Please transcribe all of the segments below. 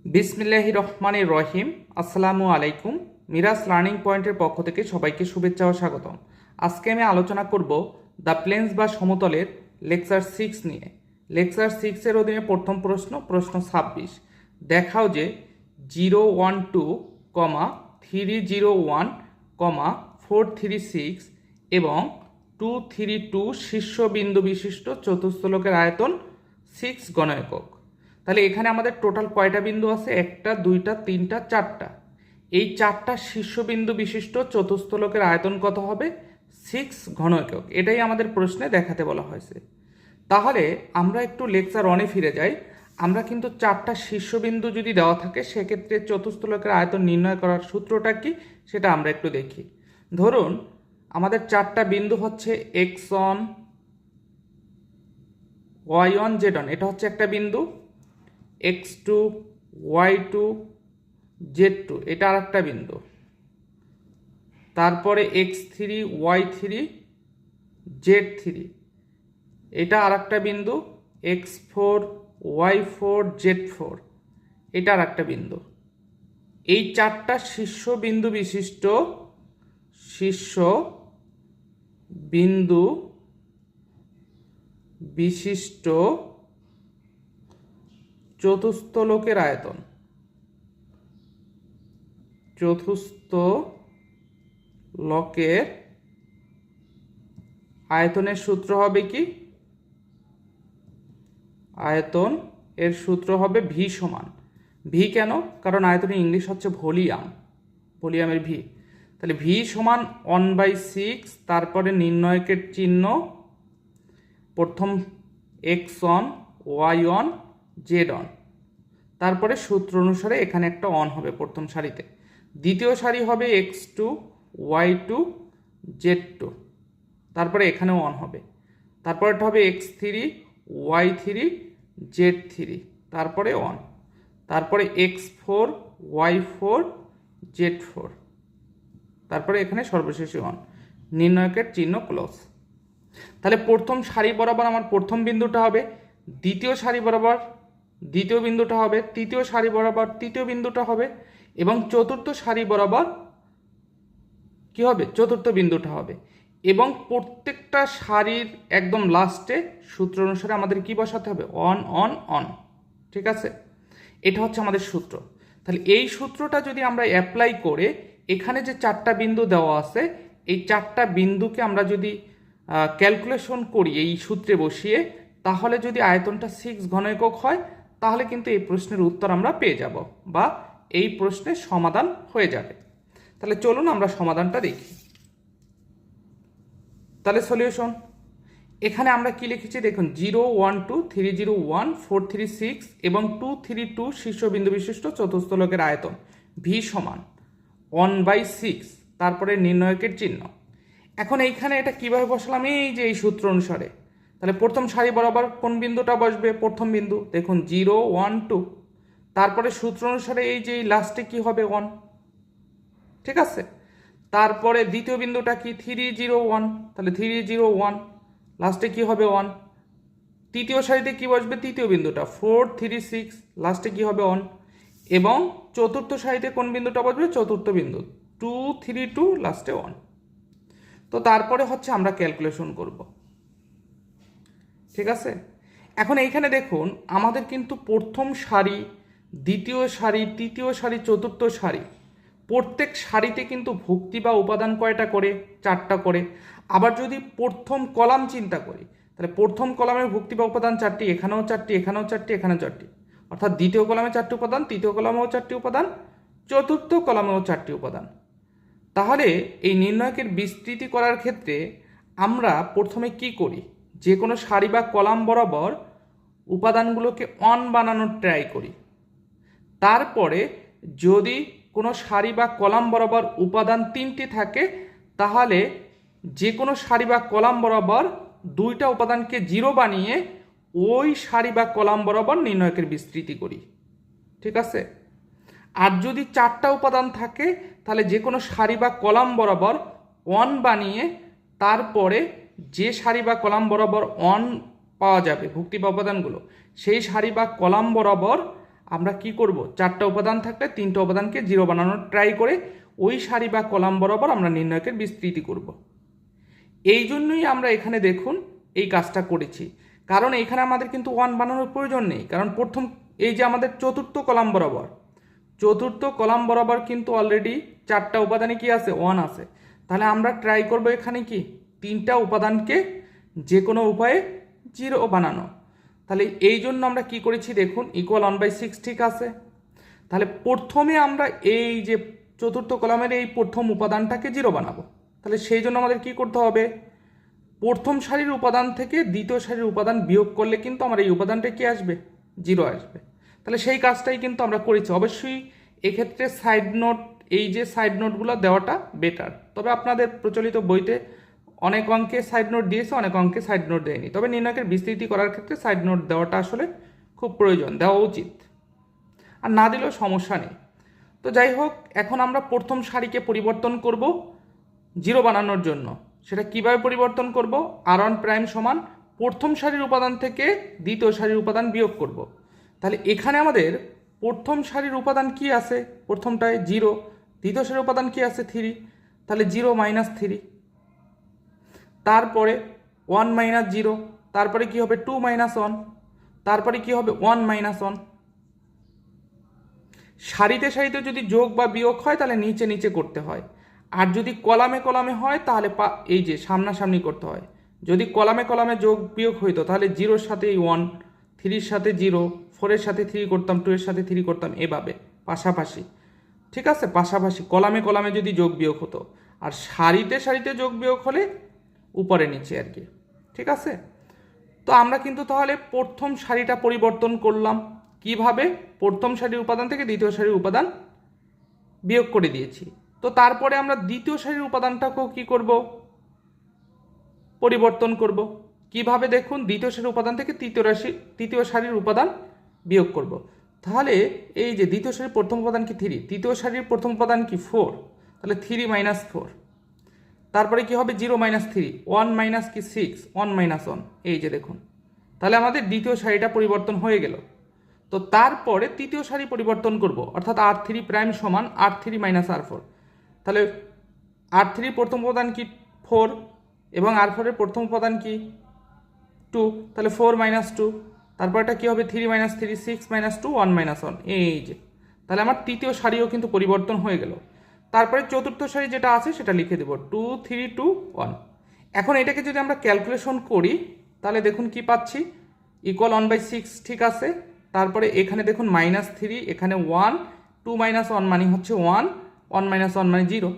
বিসমিল্লাহির রহমানির রহিম। আসসালামু আলাইকুম। মিরাজ লার্নিং পয়েন্টের পক্ষ থেকে সবাইকে শুভেচ্ছা ও স্বাগতম। আজকে আমি আলোচনা করব দ্য প্লেন্স বা সমতলের লেকচার 6 নিয়ে। লেকচার 6-এর অধীনে প্রথম প্রশ্ন 26। দেখাও যে 012, 301, 436 এবং 232 শীর্ষবিন্দু বিশিষ্ট চতুস্থলকের আয়তন 6 ঘন একক। তাহলে এখানে আমাদের টোটাল কয়টা বিন্দু আছে? 1টা, 2টা, 3টা, 4টা। এই 4টা শীর্ষবিন্দু বিশিষ্ট চতুস্থলকের আয়তন কত হবে? 6 ঘন একক। এটাই আমাদের প্রশ্নে দেখাতে বলা হয়েছে। তাহলে আমরা একটু লেকচার 1-এ ফিরে যাই। আমরা কিন্তু 4টা শীর্ষবিন্দু যদি দেওয়া থাকে সেক্ষেত্রে চতুস্থলকের আয়তন নির্ণয় করার সূত্রটা কি সেটা আমরা একটু দেখি। ধরুন আমাদের 4টা বিন্দু হচ্ছে x1, y1, z1, এটা হচ্ছে একটা বিন্দু। x2, y2, z2, এটা আর একটা বিন্দু। তারপরে x3, y3, z3, এটা আর একটা বিন্দু। x4, y4, z4, এটা আর একটা বিন্দু। এই 4টা শীর্ষ বিন্দু বিশিষ্ট চতুস্থলকের আয়তন, চতুস্থলকের আয়তনের সূত্র হবে কি? আয়তন এর সূত্র হবে ভি সমান। ভি কেন? কারণ আয়তনের ইংলিশ হচ্ছে ভলিউম, ভলিউমের ভি। তাহলে ভি সমান 1/6, তারপরে নির্ণয়কের চিহ্ন, প্রথম x1, y1, z1, তারপরে সূত্র অনুসারে এখানে একটা অন হবে প্রথম সারিতে। দ্বিতীয় সারি হবে x2, y2, z2, তারপরে এখানেও অন হবে। তারপরেটা হবে x3, y3, z3, তারপরে অন। তারপরে x4, y4, z4, তারপরে এখানে সর্বশেষে অন। নির্ণয়কের চিহ্ন ক্লোজ। তাহলে প্রথম সারি বরাবর আমার প্রথম বিন্দুটা হবে, দ্বিতীয় সারি বরাবর দ্বিতীয় বিন্দুটা হবে, তৃতীয় সারি বরাবর তৃতীয় বিন্দুটা হবে, এবং চতুর্থ সারি বরাবর কি হবে? চতুর্থ বিন্দুটা হবে। এবং প্রত্যেকটা সারির একদম লাস্টে সূত্র অনুসারে আমাদের কি বসাতে হবে? On, on, on. ঠিক আছে, এটা হচ্ছে আমাদের সূত্র। তাহলে এই সূত্রটা যদি আমরা অ্যাপ্লাই করে এখানে যে 4টা বিন্দু দেওয়া আছে, এই 4টা বিন্দুকে আমরা যদি ক্যালকুলেশন করি এই সূত্রে বসিয়ে, তাহলে যদি আয়তনটা 6 ঘন একক হয় তাহলে কিন্তু এই প্রশ্নের উত্তর আমরা পেয়ে যাব, বা এই প্রশ্নের সমাধান হয়ে যাবে। তাহলে চলুন আমরা সমাধানটা দেখি। তাহলে সলিউশন, এখানে আমরা কি লিখেছি দেখুন, 012, 301, 436 এবং 232 শীর্ষবিন্দু বিশিষ্ট চতুস্থলকের আয়তন ভি সমান 1/6, তারপরে নির্ণয়কের চিহ্ন। এখন এইখানে এটা কিভাবে বসালাম? এই যে এই সূত্র অনুসারে। তাহলে প্রথম সারি বরাবর কোন বিন্দুটা বসবে? প্রথম বিন্দু, দেখুন 012, তারপরে সূত্র অনুসারে এই যে লাস্টে কি হবে? 1। ঠিক আছে, তারপরে দ্বিতীয় বিন্দুটা কি? 301, তাহলে 301, লাস্টে কি হবে? 1। তৃতীয় সারিতে কি বসবে? তৃতীয় বিন্দুটা 436, লাস্টে কি হবে? 1। এবং চতুর্থ সারিতে কোন বিন্দুটা বসবে? চতুর্থ বিন্দু 232, লাস্টে 1। তো তারপরে হচ্ছে আমরা ক্যালকুলেশন করব। ঠিক আছে, এখন এইখানে দেখুন আমাদের কিন্তু প্রথম সারি, দ্বিতীয় সারি, তৃতীয় সারি, চতুর্থ সারি, প্রত্যেক সারিতে কিন্তু ভুক্তি বা উপাদান কয়টা করে? 4টা করে। আবার যদি প্রথম কলাম চিন্তা করি, তাহলে প্রথম কলামের ভুক্তি বা উপাদান 4টি, এখানেও 4টি, এখানেও 4টি, এখানেও 4টি, অর্থাৎ দ্বিতীয় কলামে 4টি উপাদান, তৃতীয় কলামেও 4টি উপাদান, চতুর্থ কলামেও 4টি উপাদান। তাহলে এই নির্ণয়কের বিস্তৃতি করার ক্ষেত্রে আমরা প্রথমে কি করি? যে কোনো সারি বা কলাম বরাবর উপাদানগুলোকে অন বানানোর ট্রাই করি। তারপরে যদি কোনো সারি বা কলাম বরাবর উপাদান 3টি থাকে, তাহলে যে কোনো সারি বা কলাম বরাবর 2টা উপাদানকে 0 বানিয়ে ওই সারি বা কলাম বরাবর নির্ণয়কের বিস্তৃতি করি। ঠিক আছে, আর যদি 4টা উপাদান থাকে তাহলে যে কোনো সারি বা কলাম বরাবর 1 বানিয়ে তারপরে যে সারি বা কলাম বরাবর 1 পাওয়া যাবে ভুক্তি বা উপাদানগুলো, সেই সারি বা কলাম বরাবর আমরা কি করব, 4টা উপাদান থাকলে 3টা উপাদানকে 0 বানানোর ট্রাই করে ওই সারি বা কলাম বরাবর আমরা নির্ণয়কের বিস্তৃতি করব। এই জন্যই আমরা এখানে দেখুন এই কাজটা করেছি, কারণ এখানে আমাদের কিন্তু 1 বানানোর প্রয়োজন নেই, কারণ প্রথম এই যে আমাদের চতুর্থ কলাম বরাবর কিন্তু অলরেডি 4টা উপাদানে কি আছে, 1 আছে। তাহলে আমরা ট্রাই করব এখানে কি 3টা উপাদানকে যে কোনো উপায়ে 0 বানানো। তাহলে এই জন্য আমরা কি করেছি দেখুন, ইকুয়াল 1/6 ঠিক আছে। তাহলে প্রথমে আমরা এই যে চতুর্থ কলামের এই প্রথম উপাদানটাকে 0 বানাবো। তাহলে সেই জন্য আমাদের কি করতে হবে, প্রথম সারির উপাদান থেকে দ্বিতীয় সারির উপাদান বিয়োগ করলে কিন্তু আমার এই উপাদানটা কি আসবে, 0 আসবে। তাহলে সেই কাজটাই কিন্তু আমরা করেছি। অবশ্যই এক্ষেত্রে সাইড নোট, এই যে সাইড নোটগুলো দেওয়াটা বেটার। তবে আপনাদের প্রচলিত বইতে অনেক অঙ্কে সাইড নোট দিয়েছে, অনেক অঙ্কে সাইড নোট দেয়নি। তবে নির্ণয়কের বিস্তৃতি করার ক্ষেত্রে সাইড নোট দেওয়াটা আসলে খুব প্রয়োজন, দেওয়া উচিত, আর না দিলেও সমস্যা নেই। তো যাই হোক, এখন আমরা প্রথম সারিকে পরিবর্তন করব 0 বানানোর জন্য। সেটা কিভাবে পরিবর্তন করব, r1 প্রাইম সমান প্রথম সারির উপাদান থেকে দ্বিতীয় সারির উপাদান বিয়োগ করব। তাহলে এখানে আমাদের প্রথম সারির উপাদান কি আছে, প্রথমটায় 0, দ্বিতীয় সারির উপাদান কি আছে 3, তাহলে 0 - 3, তারপরে 1 - 0, তারপরে কি হবে 2 - 1, তারপরে কি হবে 1 - 1। সারিতে সারিতে যদি যোগ বা বিয়োগ হয় তাহলে নিচে নিচে করতে হয়, আর যদি কলামে কলামে হয় তাহলে এই যে সামনাসামনি করতে হয়। যদি কলামে কলামে যোগ বিয়োগ হইতো তাহলে 0-র সাথে 1, 3-র সাথে 0, 4-এর সাথে 3 করতাম, 2-এর সাথে 3 করতাম, এভাবে পাশাপাশি। ঠিক আছে, পাশাপাশি কলামে কলামে যদি যোগ বিয়োগ হতো, আর সারিতে সারিতে যোগ বিয়োগ হলে উপরে নিচে আর কি। ঠিক আছে, তো আমরা কিন্তু তাহলে প্রথম সারিটা পরিবর্তন করলাম কিভাবে, প্রথম সারির উপাদান থেকে দ্বিতীয় সারির উপাদান বিয়োগ করে দিয়েছি। তো তারপরে আমরা দ্বিতীয় সারির উপাদানটাকেও কি করব, পরিবর্তন করব। কিভাবে দেখুন, দ্বিতীয় সারির উপাদান থেকে তৃতীয় সারির উপাদান বিয়োগ করব। তাহলে এই যে দ্বিতীয় সারির প্রথম উপাদান কি 3, তৃতীয় সারির প্রথম উপাদান কি 4, তাহলে 3 - 4, তারপরে কি হবে 0 - 3, 1 - কি 6, 1 - 1, এই যে দেখুন। তাহলে আমাদের দ্বিতীয় সারিটা পরিবর্তন হয়ে গেল। তো তারপরে তৃতীয় সারি পরিবর্তন করব, অর্থাৎ r3 প্রাইম সমান r3 - r4। তাহলে r3 প্রথম উপাদান কি 4, এবং r4 এর প্রথম উপাদান কি 2, তাহলে 4 - 2, তারপরটা কি হবে 3 - 3, 6 - 2, 1 - 1, এই যে। তাহলে আমার তৃতীয় সারিও কিন্তু পরিবর্তন হয়ে গেল। তারপরে চতুর্থ সারি যেটা আছে সেটা লিখে দেব 2 3 2 1। এখন এটাকে যদি আমরা ক্যালকুলেশন করি তাহলে দেখুন কি পাচ্ছি, ইকুয়াল 1/6 ঠিক আছে। তারপরে এখানে দেখুন -3, এখানে 1, 2 - 1 মানে হচ্ছে 1, 1 - 1 মানে 0।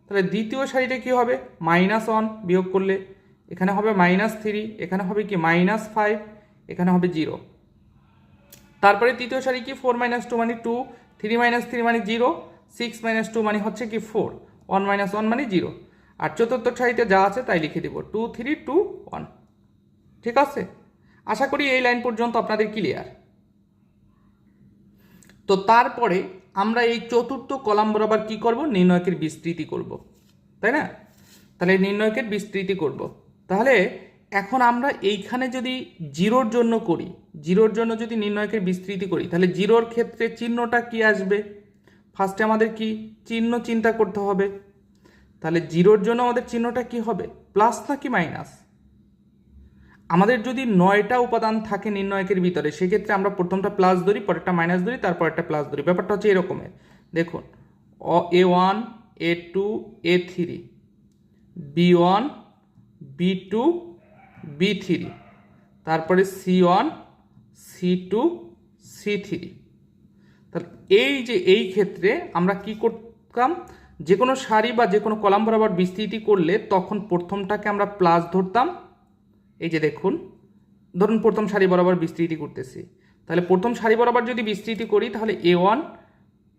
তাহলে দ্বিতীয় সারিতে কি হবে, -1 বিয়োগ করলে এখানে হবে -3, এখানে হবে কি -5, এখানে হবে 0। তারপরে তৃতীয় সারি কি 4 - 2 মানে 2, 3 - 3 মানে 0, 6 - 2 মানে হচ্ছে কি 4, 1 - 1 মানে 0। আর চতুর্থ সারিতে যা আছে তাই লিখে দেব 2 3 2 1। ঠিক আছে, আশা করি এই লাইন পর্যন্ত আপনাদের ক্লিয়ার। তো তারপরে আমরা এই চতুর্থ কলাম বরাবর কি করব, নির্ণয়কের বিস্তৃতি করব, তাই না? তাহলে নির্ণয়কের বিস্তৃতি করব। তাহলে এখন আমরা এইখানে যদি 0-র জন্য করি, 0-র জন্য যদি নির্ণয়কের বিস্তৃতি করি, তাহলে 0-র ক্ষেত্রে চিহ্নটা কি আসবে, ফার্স্টে আমাদের কি চিহ্ন চিন্তা করতে হবে। তাহলে 0-র জন্য আমাদের চিহ্নটা কি হবে, প্লাস নাকি মাইনাস? আমাদের যদি 9টা উপাদান থাকে নির্ণয়কের ভিতরে, সেক্ষেত্রে আমরা প্রথমটা প্লাস ধরি, পরেরটা মাইনাস ধরি, তারপর একটা প্লাস ধরি। ব্যাপারটা হচ্ছে এরকমের, দেখুন A1 A2 A3, B1 B2 B3, তারপরে C1 C2 C3। তাহলে এই যে এই ক্ষেত্রে আমরা কি করতাম, যে কোনো সারি বা যে কোনো কলাম বরাবর বিস্তৃতি করলে তখন প্রথমটাকে আমরা প্লাস ধরতাম। এই যে দেখুন, ধরুন প্রথম সারি বরাবর বিস্তৃতি করতেছি, তাহলে প্রথম সারি বরাবর যদি বিস্তৃতি করি তাহলে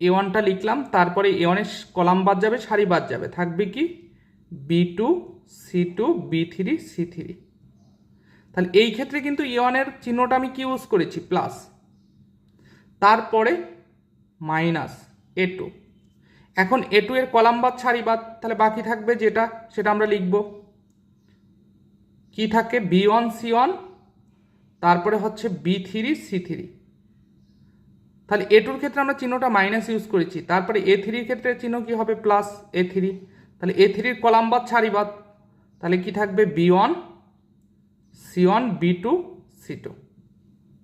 A1টা লিখলাম, তারপরে A1-এর কলাম বাদ যাবে, সারি বাদ যাবে, থাকবে কি B2 C2 B3 C3। তাহলে এই ক্ষেত্রে কিন্তু A1-এর চিহ্নটা আমি কি ইউজ করেছি, প্লাস, তারপরে মাইনাস A2। এখন A2 এর কলাম বাদ সারি বাদ, তাহলে বাকি থাকবে যেটা সেটা আমরা লিখব, কি থাকে B1 C1, তারপরে হচ্ছে B3 C3, তাহলে A2 এর ক্ষেত্রে আমরা চিহ্নটা মাইনাস ইউজ করেছি, তারপরে A3 এর ক্ষেত্রে চিহ্ন কি হবে প্লাস A3, তাহলে A3 এর কলাম বাদ সারি বাদ, তাহলে কি থাকবে B1 C1 B2 C2।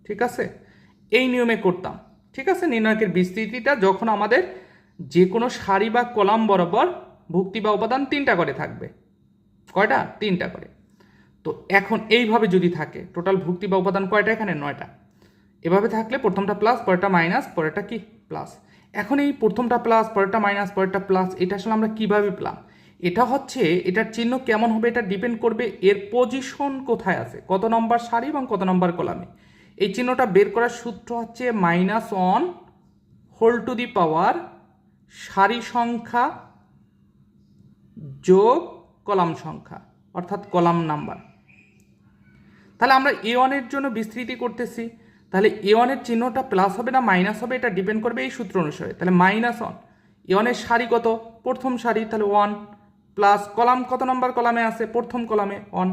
ঠিক আছে, এই নিয়মে করতাম। ঠিক আছে, নির্ণায়কের বিস্তৃতিটা যখন আমাদের যে কোনো সারি বা কলাম বরাবর ভুক্তি বা উপাদান 3টা করে থাকবে। কয়টা? 3টা করে। তো এখন এইভাবে যদি থাকে, টোটাল ভুক্তি বা উপাদান কয়টা এখানে? 9টা। এভাবে থাকলে প্রথমটা প্লাস, পরেরটা মাইনাস, পরেরটা কি প্লাস। এখন এই প্রথমটা প্লাস, পরেরটা মাইনাস, পরেরটা প্লাস, এটা আসলে আমরা কিভাবে পেলাম? এটা হচ্ছে, এটার চিহ্ন কেমন হবে এটা ডিপেন্ড করবে এর পজিশন কোথায় আছে, কত নম্বর সারি এবং কত নম্বর কলামে। এই চিহ্নটা বের করার সূত্র হচ্ছে -1 হোল টু দি পাওয়ার সারি সংখ্যা যোগ কলাম সংখ্যা, অর্থাৎ কলাম নাম্বার। তাহলে আমরা A1 এর জন্য বিস্তৃতি করতেছি, তাহলে A1 এর চিহ্নটা প্লাস হবে না মাইনাস হবে এটা ডিপেন্ড করবে এই সূত্র অনুসারে। তাহলে -1, A1 এর সারি কত? প্রথম সারি, তাহলে 1, প্লাস কলাম কত নম্বর কলামে আছে? প্রথম কলামে 1,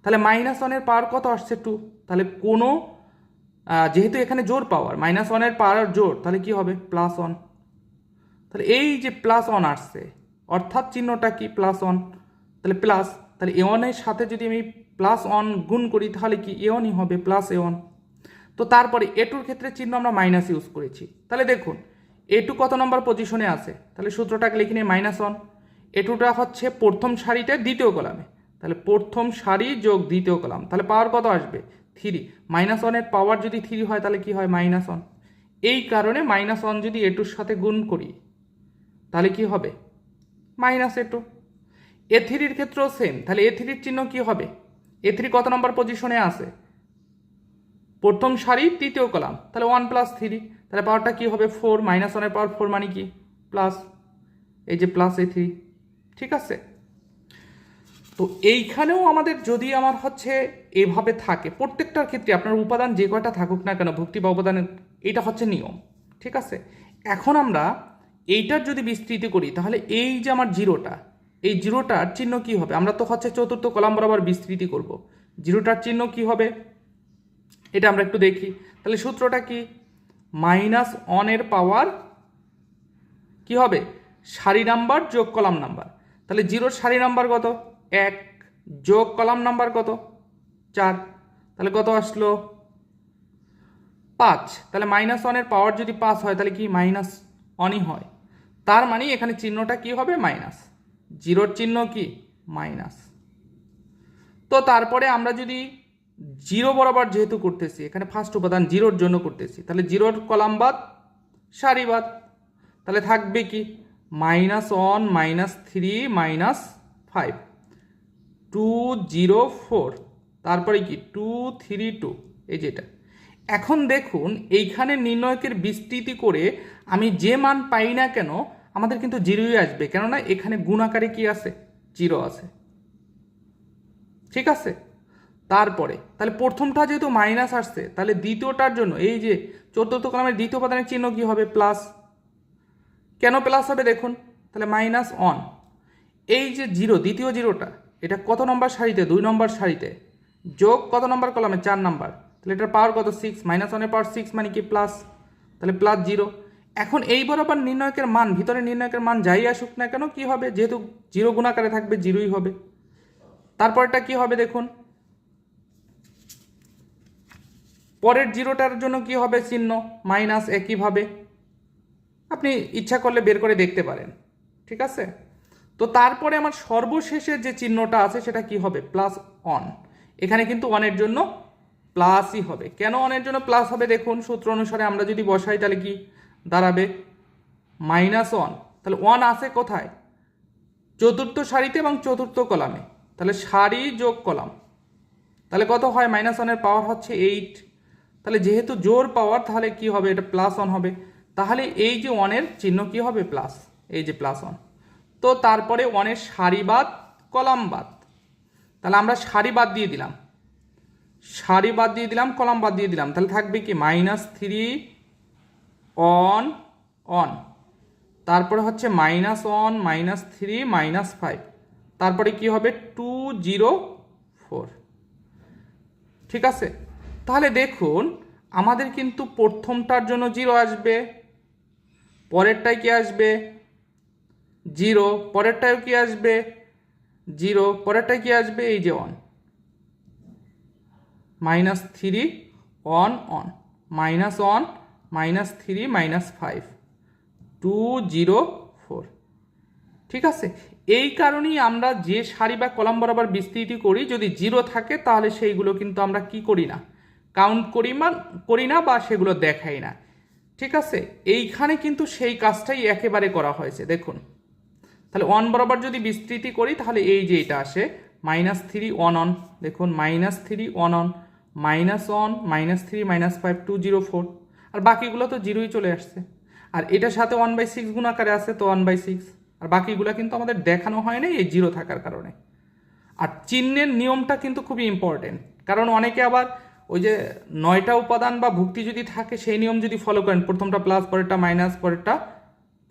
তাহলে -1 এর পাওয়ার কত আসছে? 2। তাহলে কোনো যেহেতু এখানে জোর পাওয়ার, -1 এর পাওয়ার জোর, তাহলে কি হবে? +1। তাহলে এই যে +1 আসছে, অর্থাৎ চিহ্নটা কি? +1, তাহলে প্লাস, তাহলে A1 এর সাথে যদি আমি +1 গুণ করি তাহলে কি A1ই হবে, +A1। তো তারপরে A2 ক্ষেত্রে চিহ্ন আমরা মাইনাস ইউজ করেছি। তাহলে দেখুন A2 কত নম্বর পজিশনে আছে, তাহলে সূত্রটাকে লিখে নিই -1। A2টা হচ্ছে প্রথম সারিতে দ্বিতীয় কলামে, তাহলে প্রথম সারি যোগ দ্বিতীয় কলাম, তাহলে পাওয়ার কত আসবে? 3। -1 এর পাওয়ার যদি 3 হয় তাহলে কি হয়? -1। এই কারণে -1 যদি A2 এর সাথে গুণ করি তাহলে কি হবে? -A2। A3 এর ক্ষেত্রেও সেম, তাহলে A3 এর চিহ্ন কি হবে? A3 কত নম্বর পজিশনে আছে? প্রথম সারি তৃতীয় কলাম, তাহলে 1 + 3, তাহলে পাওয়ারটা কি হবে? 4। -1 এর পাওয়ার 4 মানে কি? প্লাস, এই যে +A3। ঠিক আছে, তো এইখানেও আমাদের যদি আমার হচ্ছে এভাবে থাকে, প্রত্যেকটার ক্ষেত্রে আপনার উপাদান যে কয়টা থাকুক না কেন ভুক্তি বা উপাদানের, এটা হচ্ছে নিয়ম। ঠিক আছে, এখন আমরা এইটার যদি বিস্তৃতি করি তাহলে এই যে আমার জিরোটা, এই জিরোটার চিহ্ন কি হবে? আমরা তো হচ্ছে চতুর্থ কলাম বরাবর বিস্তৃতি করব, জিরোটার চিহ্ন কি হবে এটা আমরা একটু দেখি। তাহলে সূত্রটা কি? -1 এর পাওয়ার কি হবে? সারি নাম্বার যোগ কলাম নাম্বার, তাহলে জিরোর সারি নাম্বার কত? 1 যোগ কলাম নাম্বার কত? 4, তাহলে কত আসলো? 5। তাহলে -1 এর পাওয়ার যদি 5 হয় তাহলে কি -1ই হয়, তার মানে এখানে চিহ্নটা কি হবে? মাইনাস, জিরোর চিহ্ন কি? মাইনাস। তো তারপরে আমরা যদি জিরো বরাবর যেহেতু করতেছি, এখানে ফার্স্ট উপাদান জিরোর জন্য করতেছি, তাহলে জিরোর কলাম বাদ সারি বাদ, তাহলে থাকবে কি? -1 -3 -5 2 0 4, তারপরে কি 2 3 2, এই যেটা। এখন দেখুন এইখানে নির্ণয়কের বিস্তৃতি করে আমি যে মান পাই না কেন আমাদের কিন্তু জিরোই আসবে, কেননা এখানে গুণাকারে কি আছে? জিরো আছে। ঠিক আছে, তারপরে তাহলে প্রথমটা যেহেতু মাইনাস আসছে, তাহলে দ্বিতীয়টার জন্য এই যে চতুর্থ কলামের দ্বিতীয় উপাদানের চিহ্ন কি হবে? প্লাস। কেন প্লাস হবে দেখুন, তাহলে -1, এই যে জিরো, দ্বিতীয় জিরোটা, এটা কত নম্বর সারিতে? 2 নম্বর সারিতে, যোগ কত নম্বর কলামে? 4 নম্বর, তাহলে এটার পাওয়ার কত? 6। -1 এর পাওয়ার 6 মানে কি? প্লাস, তাহলে +0। এখন এই বরাবর নির্ণয়কের মান, ভিতরে নির্ণয়কের মান যাই আসুক না কেন কি হবে? যেহেতু জিরো গুণাকারে থাকবে জিরোই হবে। তারপরটা কি হবে দেখুন, পরের জিরোটার জন্য কি হবে চিহ্ন? মাইনাস। একইভাবে আপনি ইচ্ছা করলে বের করে দেখতে পারেন। ঠিক আছে, তো তারপরে আমার সর্বশেষের যে চিহ্নটা আছে সেটা কি হবে? +1। এখানে কিন্তু 1 এর জন্য প্লাসই হবে। কেন 1 এর জন্য প্লাস হবে দেখুন, সূত্র অনুসারে আমরা যদি বসাই তাহলে কি দাঁড়াবে? -1, তাহলে 1 আছে কোথায়? চতুর্থ সারিতে এবং চতুর্থ কলামে, তাহলে সারি যোগ কলাম, তাহলে কত হয়? -1 এর পাওয়ার হচ্ছে 8, তাহলে যেহেতু জোর পাওয়ার তাহলে কি হবে? এটা +1 হবে। তাহলে এই যে 1 এর চিহ্ন কি হবে? প্লাস, এই যে +1। তো তারপরে 1 এর সারি বাদ কলাম বাদ, তাহলে আমরা সারি বাদ দিয়ে দিলাম, সারি বাদ দিয়ে দিলাম, কলাম বাদ দিয়ে দিলাম, তাহলে থাকবে কি? -3 1 1, তারপরে হচ্ছে -1 -3 -5, তারপরে কি হবে? 2 0 4। ঠিক আছে, তাহলে দেখুন আমাদের কিন্তু প্রথমটার জন্য 0 আসবে, পরেরটায় কি আসবে 0, পরেরটায়ও কি আসবে 0, পরেরটায় কি আসবে এই যে 1, -3 1 1 -1 -3 -5 2 0 4। ঠিক আছে, এই কারণেই আমরা যে সারি বা কলাম বরাবর বিস্তৃতি করি যদি 0 থাকে তাহলে সেইগুলো কিন্তু আমরা কি করি না, কাউন্ট করি না বা সেগুলো দেখাই না। ঠিক আছে, এইখানে কিন্তু সেই কাজটাই একেবারে করা হয়েছে। দেখুন তাহলে 1 বরাবর যদি বিস্তৃতি করি তাহলে এই যে এটা আসে -3 1 1, দেখুন -3 1 1 -1 -3 -5 2 0 4, আর বাকিগুলো তো 0ই চলে আসছে। আর এটার সাথে 1/6 গুণ আকারে আছে তো 1/6, আর বাকিগুলো কিন্তু আমাদের দেখানো হয় না এই 0 থাকার কারণে। আর চিহ্নের নিয়মটা কিন্তু খুবই ইম্পর্টেন্ট, কারণ অনেকে আবার ওই যে 9টা উপাদান বা ভুক্তি যদি থাকে সেই নিয়ম যদি ফলো করেন, প্রথমটা প্লাস, পরেরটা মাইনাস, পরেরটা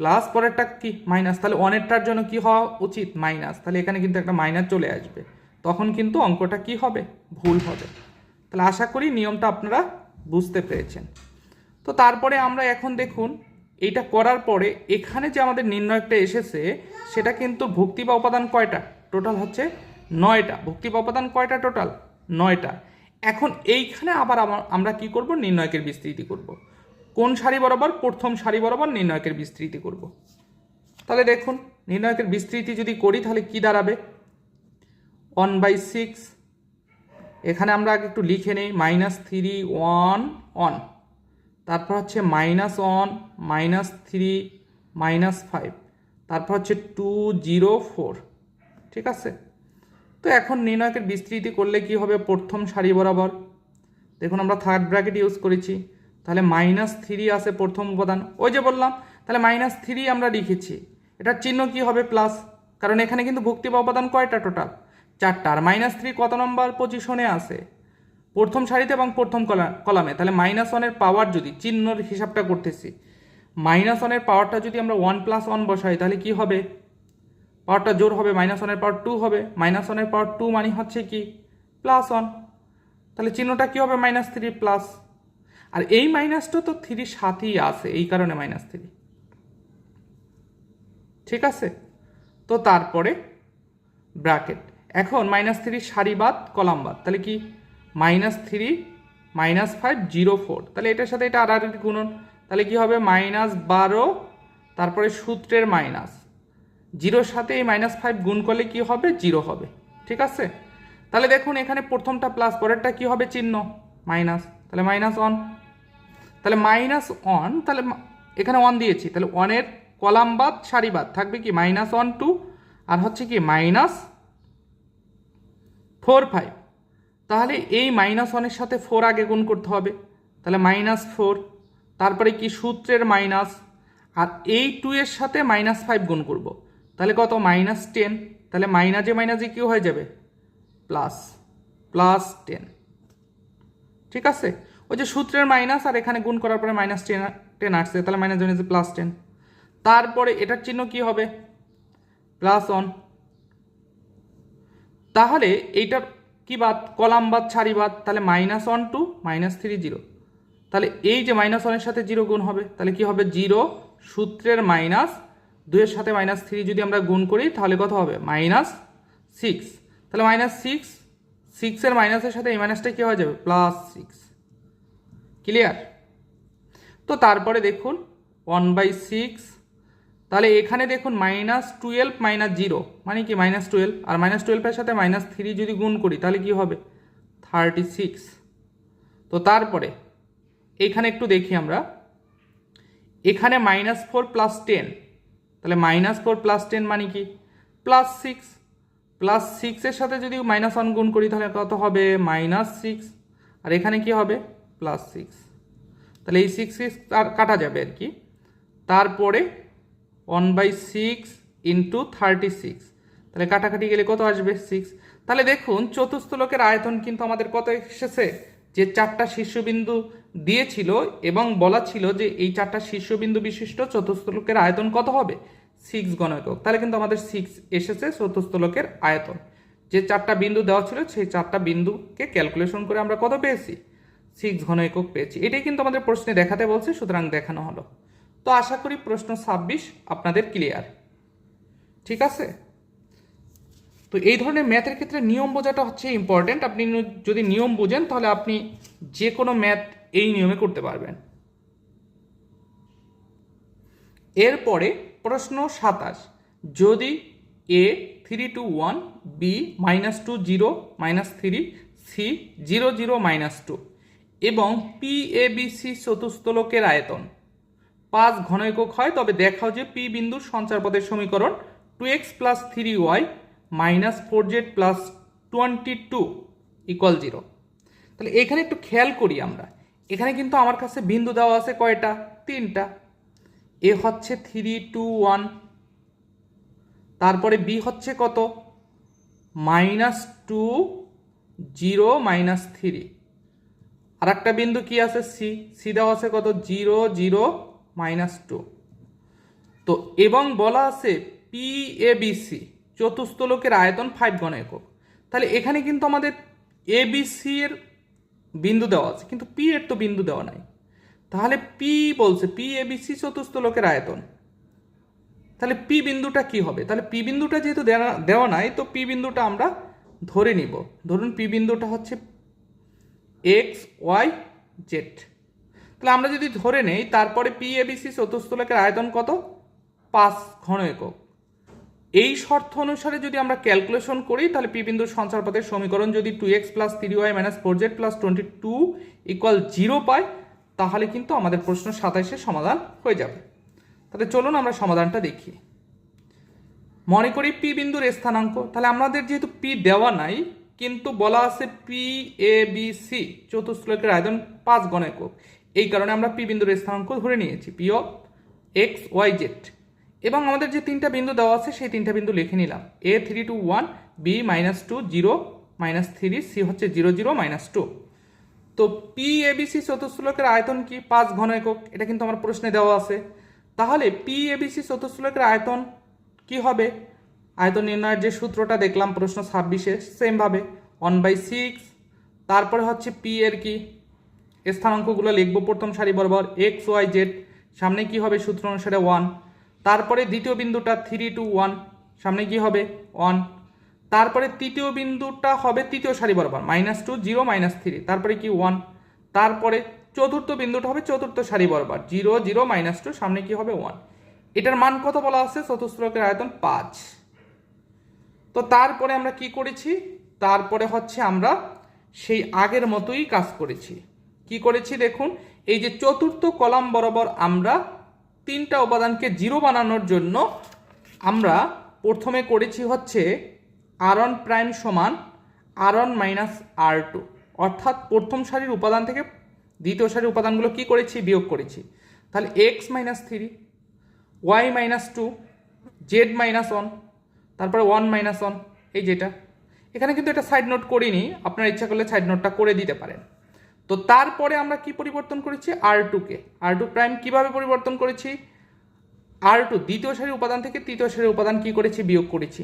প্লাস, পরেরটা কি মাইনাস, তাহলে অনেরটার জন্য কি হওয়া উচিত মাইনাস, তাহলে এখানে কিন্তু একটা মাইনাস চলে আসবে, তখন কিন্তু অঙ্কটা কি হবে, ভুল হবে। তাহলে আশা করি নিয়মটা আপনারা বুঝতে পেরেছেন। তো তারপরে আমরা এখন দেখুন এইটা করার পরে এখানে যে আমাদের নির্ণয়টা এসেছে সেটা কিন্তু ভুক্তি বা উপাদান কয়টা, টোটাল হচ্ছে 9টা। ভুক্তি বা উপাদান কয়টা টোটাল, 9টা। এখন এইখানে আবার আমরা কি করব, নির্ণয়কের বিস্তৃতি করব। কোন সারি বরাবর, প্রথম সারি বরাবর নির্ণয়কের বিস্তৃতি করব। তাহলে দেখুন নির্ণয়কের বিস্তৃতি যদি করি তাহলে কি দাঁড়াবে, 1/6, এখানে আমরা আগে একটু লিখে নেই -3 1 1, তারপর হচ্ছে -1 -3 -5, তারপর হচ্ছে 2 0 4। ঠিক আছে, তো এখন নির্ণয়কের বিস্তৃতি করলে কি হবে, প্রথম সারি বরাবর দেখুন আমরা থার্ড ব্র্যাকেট ইউজ করেছি, তাহলে -3 আছে প্রথম উপাদান, ওই যে বললাম, তাহলে -3 আমরা লিখেছি, এটার চিহ্ন কি হবে প্লাস, কারণ এখানে কিন্তু ভুক্তি বা উপাদান কয়টা টোটাল 4টা। আর -3 কত নম্বর পজিশনে আছে, প্রথম সারিতে এবং প্রথম কলামে। তাহলে -1-এর পাওয়ার যদি চিহ্নর হিসাবটা করতেছি, -1-এর পাওয়ারটা যদি আমরা 1 + 1 বসাই তাহলে কি হবে, পাওয়ারটা জোর হবে, -1-এর পাওয়ার 2 হবে, -1-এর পাওয়ার 2 মানে হচ্ছে কি +1, তাহলে চিহ্নটা কি হবে -3 প্লাস। আর এই মাইনাসটা তো 3 সাথেই আছে, এই কারণে -3। ঠিক আছে, তো তারপরে ব্র্যাকেট, এখন -3 সারি বাদ কলাম বাদ, তাহলে কি -3 -5 0 4, তাহলে এটার সাথে এটা আর গুণন, তাহলে কি হবে -12, তারপরে সূত্রের মাইনাস 0-র সাথে এই -5 গুণ করলে কি হবে 0 হবে। ঠিক আছে, তাহলে দেখুন এখানে প্রথমটা প্লাস, পরেরটা কি হবে চিহ্ন মাইনাস, তাহলে -1, তাহলে -1, তাহলে এখানে 1 দিয়েছি, তাহলে 1-এর কলাম বাদ সারি বাদ থাকবে কি -1 2, আর হচ্ছে কি -4 5, তাহলে এই -1-এর সাথে 4 আগে গুণ করতে হবে, তাহলে -4, তারপরে কি সূত্রের মাইনাস, আর এই 2 এর সাথে -5 গুণ করব, তাহলে কত -10, তাহলে মাইনাসে মাইনাসে কি হয়ে যাবে প্লাস, +10। ঠিক আছে, ওই যে সূত্রের মাইনাস আর এখানে গুণ করার পরে -10 আসছে, তাহলে -10 +10, তারপরে এটার চিহ্ন কি হবে +1, তাহলে এইটার কি বাদ, কলাম বাদ সারি বাদ, তাহলে -1 2 -3 0, তাহলে এই যে -1-এর সাথে 0 গুণ হবে, তাহলে কি হবে 0, সূত্রের মাইনাস 2-এর সাথে -3 যদি আমরা গুণ করি তাহলে কত হবে -6, তাহলে -6, 6-এর মাইনাসের সাথে এই মাইনাসটা কি হয়ে যাবে +6। ক্লিয়ার, তো তারপরে দেখুন 1/6, তাহলে এখানে দেখুন -12 -0 মানে কি -12, আর -12-এর সাথে -3 যদি গুণ করি তাহলে কি হবে 36। তো তারপরে এখানে একটু দেখি আমরা, এখানে -4 + 10, তাহলে -4 + 10 মানে কি +6, +6-এর সাথে যদি -1 গুণ করি তাহলে কত হবে -6, আর এখানে কি হবে +6, তাহলে এই 6 আর কাটা যাবে আর কি, তারপরে 1/6 × 36, তাহলে কাটাকাটি গেলে কত আসবে 6। তাহলে দেখুন চতুস্থলকের আয়তন কিন্তু আমাদের কত এসেছে, যে 4টা শীর্ষবিন্দু দিয়েছিল এবং বলা ছিল যে এই 4টা শীর্ষবিন্দু বিশিষ্ট চতুস্থলকের আয়তন কত হবে 6 ঘনএকক, তাহলে কিন্তু আমাদের 6 এসেছে চতুস্থলকের আয়তন। যে 4টা বিন্দু দেওয়া ছিল সেই 4টা বিন্দুকে ক্যালকুলেশন করে আমরা কত পেয়েছি 6 ঘন একক পেয়েছি। এটাই কিন্তু আমাদের প্রশ্নে দেখাতে বলছে, সুতরাং দেখানো হলো। তো আশা করি প্রশ্ন 26 আপনাদের ক্লিয়ার। ঠিক আছে, তো এই ধরনের ম্যাথের ক্ষেত্রে নিয়ম বোঝাটা হচ্ছে ইম্পর্টেন্ট। আপনি যদি নিয়ম বোঝেন তাহলে আপনি যে কোনো ম্যাথ এই নিয়মে করতে পারবেন। এরপরে প্রশ্ন 27, যদি a 3 2 1, b -2 0 -3, c 0 0 -2 এবং PABC চতুস্তলকের আয়তন 5 ঘন একক হয়, তবে দেখাও যে P বিন্দুর সঞ্চারপথের সমীকরণ 2x + 3y - 4z + 22 = 0। তাহলে এখানে একটু খেয়াল করি আমরা, এখানে কিন্তু আমার কাছে বিন্দু দেওয়া আছে কয়টা? 3টা। এ হচ্ছে 3 2 1, তারপরে বি হচ্ছে কত? -2 0 -3, আর একটা বিন্দু কি আছে? সি। সি দেওয়া আছে কত? 0 0 -2। তো এবং বলা আছে PABC চতুস্তলকের আয়তন 5 ঘন একক। তাহলে এখানে কিন্তু আমাদের ABC এর বিন্দু দেওয়া আছে, কিন্তু P এর তো বিন্দু দেওয়া নাই। তাহলে P বলছে PABC চতুস্তলকের আয়তন, তাহলে P বিন্দুটা কি হবে? তাহলে P বিন্দুটা যেহেতু দেওয়া নাই, তো P বিন্দুটা আমরা ধরে নিব। ধরুন P বিন্দুটা হচ্ছে XY Z। তাহলে আমরা যদি ধরে নেই, তারপরে PABC চতুস্তলকের আয়তন কত? 5 ঘন একক। এই শর্ত অনুসারে যদি আমরা ক্যালকুলেশন করি, তাহলে P বিন্দুর সঞ্চারপথের সমীকরণ যদি 2x + 3y - 4z + 22 = 0 পাই, তাহলে কিন্তু আমাদের প্রশ্ন 27-এর সমাধান হয়ে যাবে। তাহলে চলুন আমরা সমাধানটা দেখি। মনে করি P বিন্দুর স্থানাঙ্ক, তাহলে আমাদের যেহেতু P দেওয়া নাই, কিন্তু বলা আছে PABC চতুস্তলকের আয়তন 5 ঘন একক, এই কারণে আমরা P বিন্দুর স্থানাঙ্ক ধরে নিয়েছি P of x y z। এবং আমাদের যে 3টা বিন্দু দেওয়া আছে সেই 3টা বিন্দু লিখে নিলাম। A 3 2 1, B -2 0 -3, C হচ্ছে 0 0 -2। তো PABC চতুস্তলকের আয়তন কি? 5 ঘন একক, এটা কিন্তু আমার প্রশ্নে দেওয়া আছে। তাহলে PABC চতুস্তলকের আয়তন কি হবে? আয়তন নির্ণয়ের যে সূত্রটা দেখলাম প্রশ্ন 26-এ, সেমভাবে 1/6, তারপরে হচ্ছে P এর কি স্থানাঙ্কগুলো লিখবো প্রথম সারি বরাবর x y z, সামনে কি হবে? সূত্র অনুসারে 1। তারপরে দ্বিতীয় বিন্দুটা 3 2 1, সামনে কি হবে? 1। তারপরে তৃতীয় বিন্দুটা হবে তৃতীয় সারি বরাবর -2 0 -3, তারপরে কি? 1। তারপরে চতুর্থ বিন্দুটা হবে চতুর্থ সারি বরাবর 0 0 -2, সামনে কি হবে? 1। এটার মান কত বলা আছে? চতুস্তলকের আয়তন 5। তো তারপরে আমরা কি করেছি? তারপরে হচ্ছে আমরা সেই আগের মতোই কাজ করেছি। কি করেছি দেখুন, এই যে চতুর্থ কলাম বরাবর আমরা 3টা উপাদানকে 0 বানানোর জন্য আমরা প্রথমে করেছি হচ্ছে r1 প্রাইম সমান r1 - r2, অর্থাৎ প্রথম সারির উপাদান থেকে দ্বিতীয় সারির উপাদানগুলো কি করেছি? বিয়োগ করেছি। তাহলে x - 3, y - 2, z - 1, তারপরে 1 - 1, এই যেটা এখানে কিন্তু এটা সাইড নোট করিনি, আপনার ইচ্ছা করলে সাইড নোটটা করে দিতে পারেন। তো তারপরে আমরা কি পরিবর্তন করেছি? r2-কে r2 প্রাইম কিভাবে পরিবর্তন করেছি? r2 দ্বিতীয় সারির উপাদান থেকে তৃতীয় সারির উপাদান কি করেছি? বিয়োগ করেছি।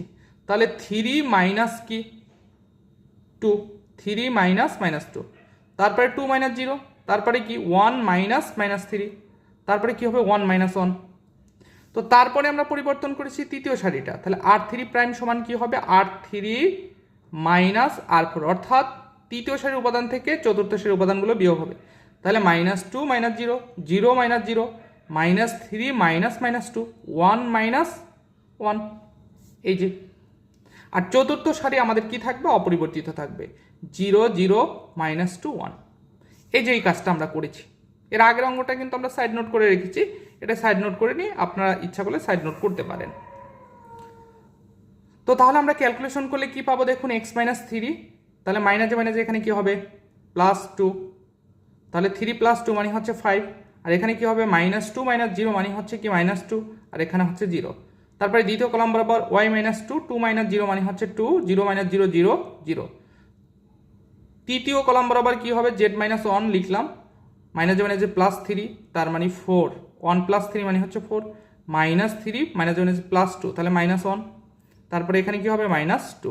তাহলে 3 মাইনাস কি? 2, 3 -2, তারপরে 2 - 0, তারপরে কি? 1 -3, তারপরে কি হবে? 1 - 1। তো তারপরে আমরা পরিবর্তন করেছি তৃতীয় সারিটা, তাহলে r3 প্রাইম সমান কি হবে? r3 - r4, অর্থাৎ তৃতীয় সারির উপাদান থেকে চতুর্থ সারির উপাদানগুলো বিয়োগ হবে। তাহলে -2 - 0 0 - 0 -3 -2 1 - 1, এই যে। আর চতুর্থ সারি আমাদের কি থাকবে? অপরিবর্তিত থাকবে 0 0 -2 1। এই যে এই কাজটা আমরা করেছি। এর আগের অঙ্কটা কিন্তু আমরা সাইড নোট করে রেখেছি, এটা সাইড নোট করে নিয়ে আপনারা ইচ্ছা করলে সাইড নোট করতে পারেন। তো তাহলে আমরা ক্যালকুলেশন করলে কি পাবো দেখুন? x - 3, তাহলে মাইনাসে মাইনাসে এখানে কি হবে? +2, তাহলে 3 + 2 মানে হচ্ছে 5, আর এখানে কি হবে? -2 - 0 মানে হচ্ছে কি? -2, আর এখানে হচ্ছে 0। তারপরে দ্বিতীয় কলাম বরাবর y - 2, 2 - 0 মানে হচ্ছে 2, 0 - 0 0 0। তৃতীয় কলাম বরাবর কি হবে? z - 1 লিখলাম, মাইনাসে মাইনাসে +3, তার মানে 4, 1 + 3 মানে হচ্ছে 4, -3 মাইনাসে মাইনাসে +2, তাহলে -1, তারপরে এখানে কি হবে? -2।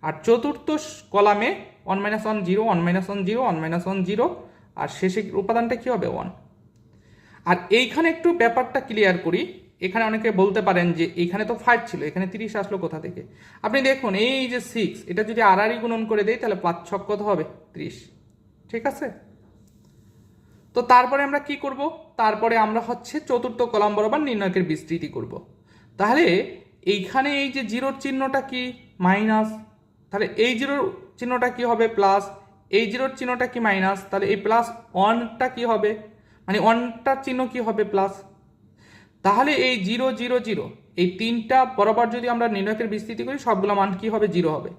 আর চতুর্থ কলামে 1 - 1 0, 1 - 1 0, 1 - 1 0, আর শেষে উপাদানটা কি হবে 1। আর এইখানে একটু ব্যাপারটা ক্লিয়ার করি। এখানে অনেকে বলতে পারেন যে এইখানে তো 5 ছিল, এখানে 30 আসলো কোথা থেকে? আপনি দেখুন এই যে 6, এটা যদি আর গুণন করে দেই তাহলে 5 ছক কত হবে? 30। ঠিক আছে, তো তারপরে আমরা কি করব? তারপরে আমরা হচ্ছে চতুর্থ কলাম বরাবর নির্ণয়কের বিস্তৃতি করব। তাহলে এইখানে এই যে জিরোর চিহ্নটা কি? মাইনাস। তাহলে এই জিরোর চিহ্নটা কি হবে? প্লাস। এই জিরোর চিহ্নটা কি? মাইনাস। তাহলে এই প্লাস ওয়ানটা কি হবে? মানে ওয়ানটার চিহ্ন কি হবে? প্লাস। তাহলে এই 0 0 0 এই তিনটা বরাবর যদি আমরা নির্ণয়কের বিস্তৃতি করি সবগুলো মান কি হবে? 0 হবে।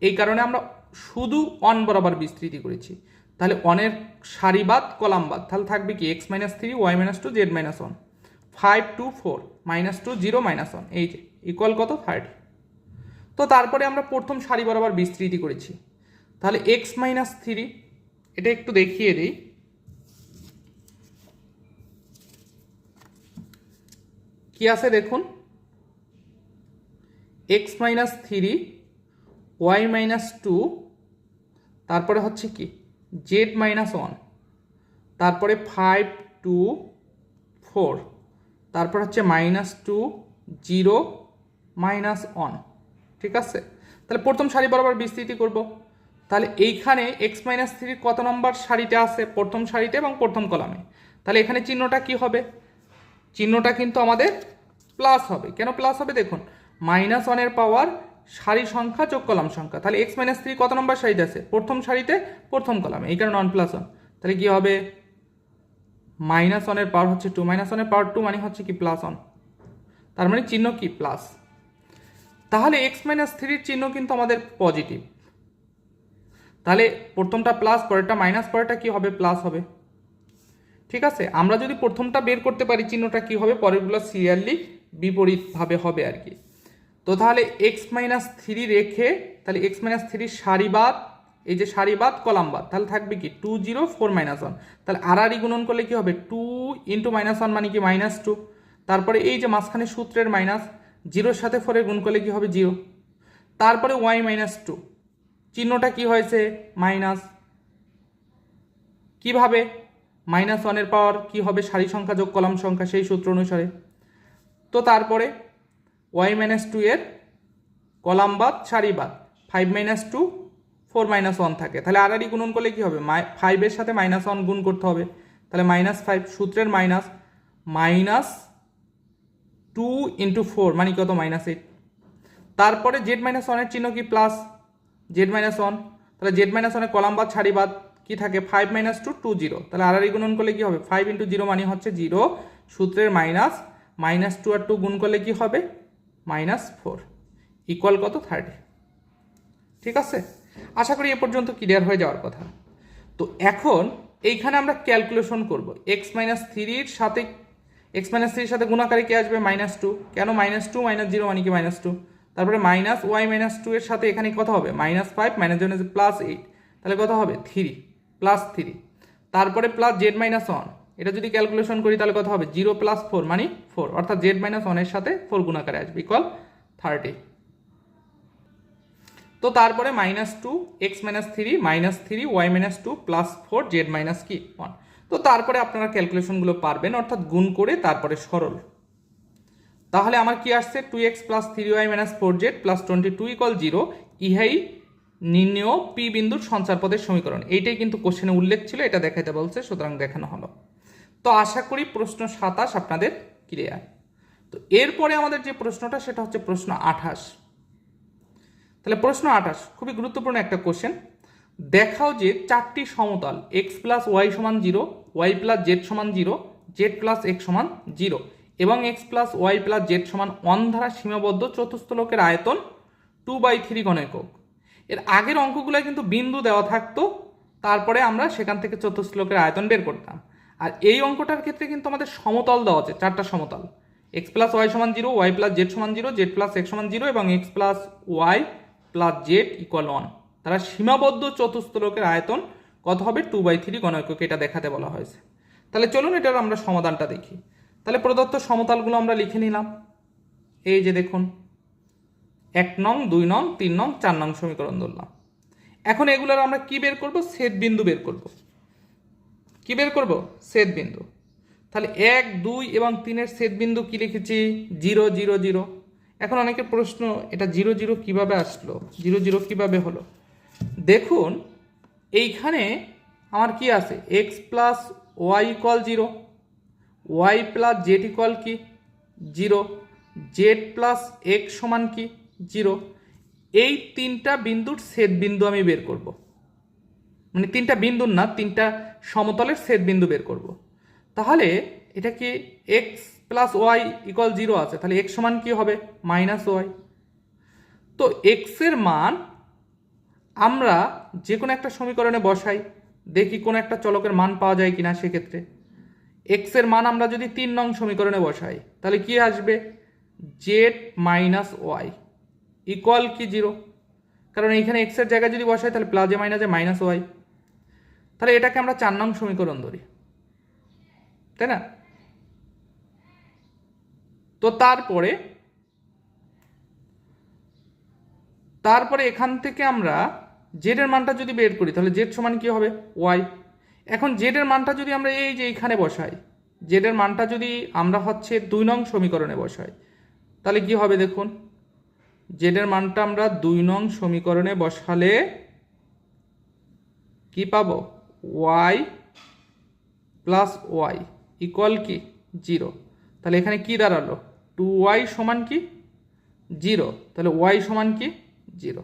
এই কারণে আমরা শুধু অন বরাবর বিস্তৃতি করেছি। তাহলে অনের সারিবাদ কলামবাদ, তাহলে থাকবে কি? x-3 y-2 z-1 5 2 4 -2 0 -1, এই যে ইকুয়াল কত? 30। তো তারপরে আমরা প্রথম সারি বরাবর বিস্তৃতি করেছি। তাহলে x-3 এটা একটু দেখিয়ে দিই। কি আছে দেখুন, x-3 y-2 তারপরে হচ্ছে কি? z-1 তারপরে 5 2 4 তারপর হচ্ছে -2 0 -1। ঠিক আছে, তাহলে প্রথম সারি বরাবর বিস্তৃতি করব। তাহলে এইখানে x-3 কত নম্বর সারিতে আছে? প্রথম সারিতে এবং প্রথম কলামে। তাহলে এখানে চিহ্নটা কি হবে? চিহ্নটা কিন্তু আমাদের প্লাস হবে। কেন প্লাস হবে? দেখুন, -1 পাওয়ার সারি সংখ্যা যোগ কলাম সংখ্যা। তাহলে x-3 কত নম্বর সারিতে আছে? প্রথম সারিতে প্রথম কলামে, এই কারণে 1 + 1। তাহলে কি হবে? -1 পাওয়ার হচ্ছে 2, -1 পাওয়ার 2 মানে হচ্ছে কি? +1। তার মানে চিহ্ন কি? প্লাস। তাহলে x-3 চিহ্ন কিন্তু আমাদের পজিটিভ। তাহলে প্রথমটা প্লাস, পরেরটা মাইনাস, পরেরটা কি হবে? প্লাস হবে। ঠিক আছে, আমরা যদি প্রথমটা বের করতে পারি চিহ্নটা কি হবে, পরেরগুলো সিরিয়ালি বিপরীতভাবে হবে আর কি। তো তাহলে x-3 রেখে তাহলে x-3 সারিবাদ, এই যে সারিবাদ কলামবাদ, তাহলে থাকবে কি? 2 0 4 -1। তাহলে আর গুণন করলে কি হবে? 2 × -1 মানে কি? -2। তারপরে এই যে মাঝখানে সূত্রের মাইনাস, 0-র সাথে 4 গুণ করলে কি হবে? 0। তারপরে y-2 চিহ্নটা কি হয়েছে? মাইনাস। কিভাবে? -1 পাওয়ার কি হবে? সারি সংখ্যা যোগ কলাম সংখ্যা, সেই সূত্র অনুসারে। তো তারপরে y-2 এর কলামবাদ সারিবাদ 5 - 2 4 -1 থাকে। তাহলে আর গুণন করলে কি হবে? 5 এর সাথে -1 গুণ করতে হবে। তাহলে -5 সূত্রের মাইনাস, -2 × 4 মানে কত? -8। তারপরে z-1 এর চিহ্ন কি? প্লাস। z-1 তাহলে z-1 এর কলামবাদ সারিবাদ কি থাকে? 5 - 2 2 0। তাহলে আর গুণন করলে কি হবে? 5 × 0 মানে হচ্ছে 0, সূত্রের মাইনাস, -2 আর 2 গুণ করলে কি হবে? -4 ইকুয়াল কত? 30। ঠিক আছে, আশা করি এ পর্যন্ত ক্লিয়ার হয়ে যাওয়ার কথা। তো এখন এইখানে আমরা ক্যালকুলেশন করব। x-3 সাথে x-3 সাথে গুণাকারে কি আসবে? -2। কেন? -2 -0 মানে কি? -2। তারপরে -y-2 এর সাথে এখানে কত হবে? -5 -8, তাহলে কত হবে? 3 +3। তারপরে প্লাস z-1, এটা যদি ক্যালকুলেশন করি তাহলে কত হবে? 0 + 4 মানে 4, অর্থাৎ z-1 এর সাথে 4 গুণাকারে আসবে, ইকুয়াল 30। তো তারপরে -2 x-3 -3 y-2 +4 z- কি 1। তো তারপরে আপনারা ক্যালকুলেশনগুলো পারবেন, অর্থাৎ গুণ করে তারপরে সরল। তাহলে আমার কি আসছে? 2x + 3y - 4z + 22 = 0। ইহাই নির্ণেয় পি বিন্দুর সঞ্চার পদের সমীকরণ। এইটাই কিন্তু কোশ্চেনে উল্লেখ ছিল, এটা দেখাইতে বলছে, সুতরাং দেখানো হলো। তো আশা করি প্রশ্ন 27 আপনাদের ক্লিয়ার। তো এরপরে আমাদের যে প্রশ্নটা সেটা হচ্ছে প্রশ্ন 28। তাহলে প্রশ্ন 28 খুবই গুরুত্বপূর্ণ একটা কোশ্চেন। দেখাও যে 4টি সমতল x + y = 0, y + z = 0, z + x = 0 এবং x + y + z = 1 দ্বারা সীমাবদ্ধ চতুস্থলকের আয়তন 2/3 ঘন একক। এর আগের অঙ্কগুলো কিন্তু বিন্দু দেওয়া থাকতো, তারপরে আমরা সেখান থেকে চতুস্থলকের আয়তন বের করতাম। আর এই অঙ্কটার ক্ষেত্রে কিন্তু আমাদের সমতল দেওয়া আছে, 4টা সমতল। x + y = 0, y + z = 0, z + x = 0 এবং x + y + z = 1 তারা সীমাবদ্ধ চতুস্থলকের আয়তন কত হবে? 2/3 ঘন একক, এটা দেখাতে বলা হয়েছে। তাহলে চলুন এটার আমরা সমাধানটা দেখি। তাহলে প্রদত্ত সমতলগুলো আমরা লিখে নিলাম। এই যে দেখুন, 1 নং, 2 নং, 3 নং, 4 নং সমীকরণ ধরলাম। এখন এগুলোর আমরা কি বের করব? ছেদ বিন্দু বের করব। কি বের করব? ছেদ বিন্দু। তাহলে 1, 2 এবং 3-এর ছেদ বিন্দু কি লিখেছি? 0, 0, 0। এখন অনেকের প্রশ্ন, এটা 0, 0 কিভাবে আসলো, 0, 0 কিভাবে হলো? দেখুন এইখানে আমার কি আছে? x plus Y equal 0, Y plus Z equal কি? 0, জেড প্লাস এক্স সমান কি? 0। এই তিনটা বিন্দুর ছেদ বিন্দু আমি বের করব, মানে তিনটা বিন্দুর না, তিনটা সমতলের ছেদ বিন্দু বের করব। তাহলে এটা কি এক্স প্লাস ওয়াই ইকুয়াল 0 আছে, তাহলে এক্স সমান কি হবে? Minus Y. তো এক্সের মান আমরা যে কোনো একটা সমীকরণে বসাই, দেখি কোনো একটা চলকের মান পাওয়া যায় কিনা। সেক্ষেত্রে এক্সের মান আমরা যদি 3 নং সমীকরণে বসাই, তাহলে কি আসবে? জেড মাইনাস ওয়াই ইকুয়াল কি? 0। কারণ এইখানে এক্সের জায়গায় যদি বসাই তাহলে প্লাসে মাইনাসে মাইনাস ওয়াই। তাহলে এটাকে আমরা 4 নং সমীকরণ ধরি, তাই না? তো তারপরে এখান থেকে আমরা জেড এর মানটা যদি বের করি, তাহলে জেড সমান কি হবে? ওয়াই। এখন জেড এর মানটা যদি আমরা এই যে এইখানে বসাই, জেড এর মানটা যদি আমরা হচ্ছে 2 নং সমীকরণে বসাই, তাহলে কি হবে দেখুন? জেড এর মানটা আমরা 2 নং সমীকরণে বসালে কি পাবো? ওয়াই প্লাস ওয়াই ইকুয়াল কি? 0। তাহলে এখানে কি দাঁড়ালো? 2y সমান কি? 0। তাহলে ওয়াই সমান কি? 0।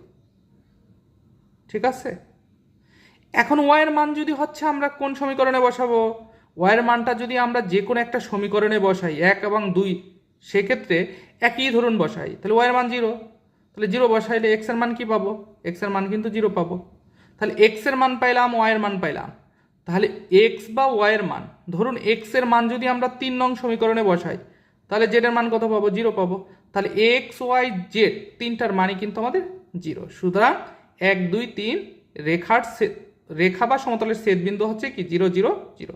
ঠিক আছে। এখন ওয়াইয়ের মান যদি হচ্ছে আমরা কোন সমীকরণে বসাবো? ওয়াইয়ের মানটা যদি আমরা যে কোনো একটা সমীকরণে বসাই 1 এবং 2, সেক্ষেত্রে একই ধরুন বসাই, তাহলে ওয়াইয়ের মান 0। তাহলে 0 বসাইলে এক্সের মান কি পাবো? এক্সের মান কিন্তু 0 পাবো। তাহলে এক্সের মান পাইলাম, ওয়াইয়ের মান পাইলাম। তাহলে এক্স বা ওয়াইয়ের মান, ধরুন এক্সের মান যদি আমরা 3 নং সমীকরণে বসাই, তাহলে জেডের মান কত পাবো? 0 পাবো। তাহলে এক্স ওয়াই জেড তিনটার মানই কিন্তু আমাদের 0। সুতরাং 1, 2, 3 রেখা বা সমতলের ছেদ বিন্দু হচ্ছে কি? 0, 0, 0।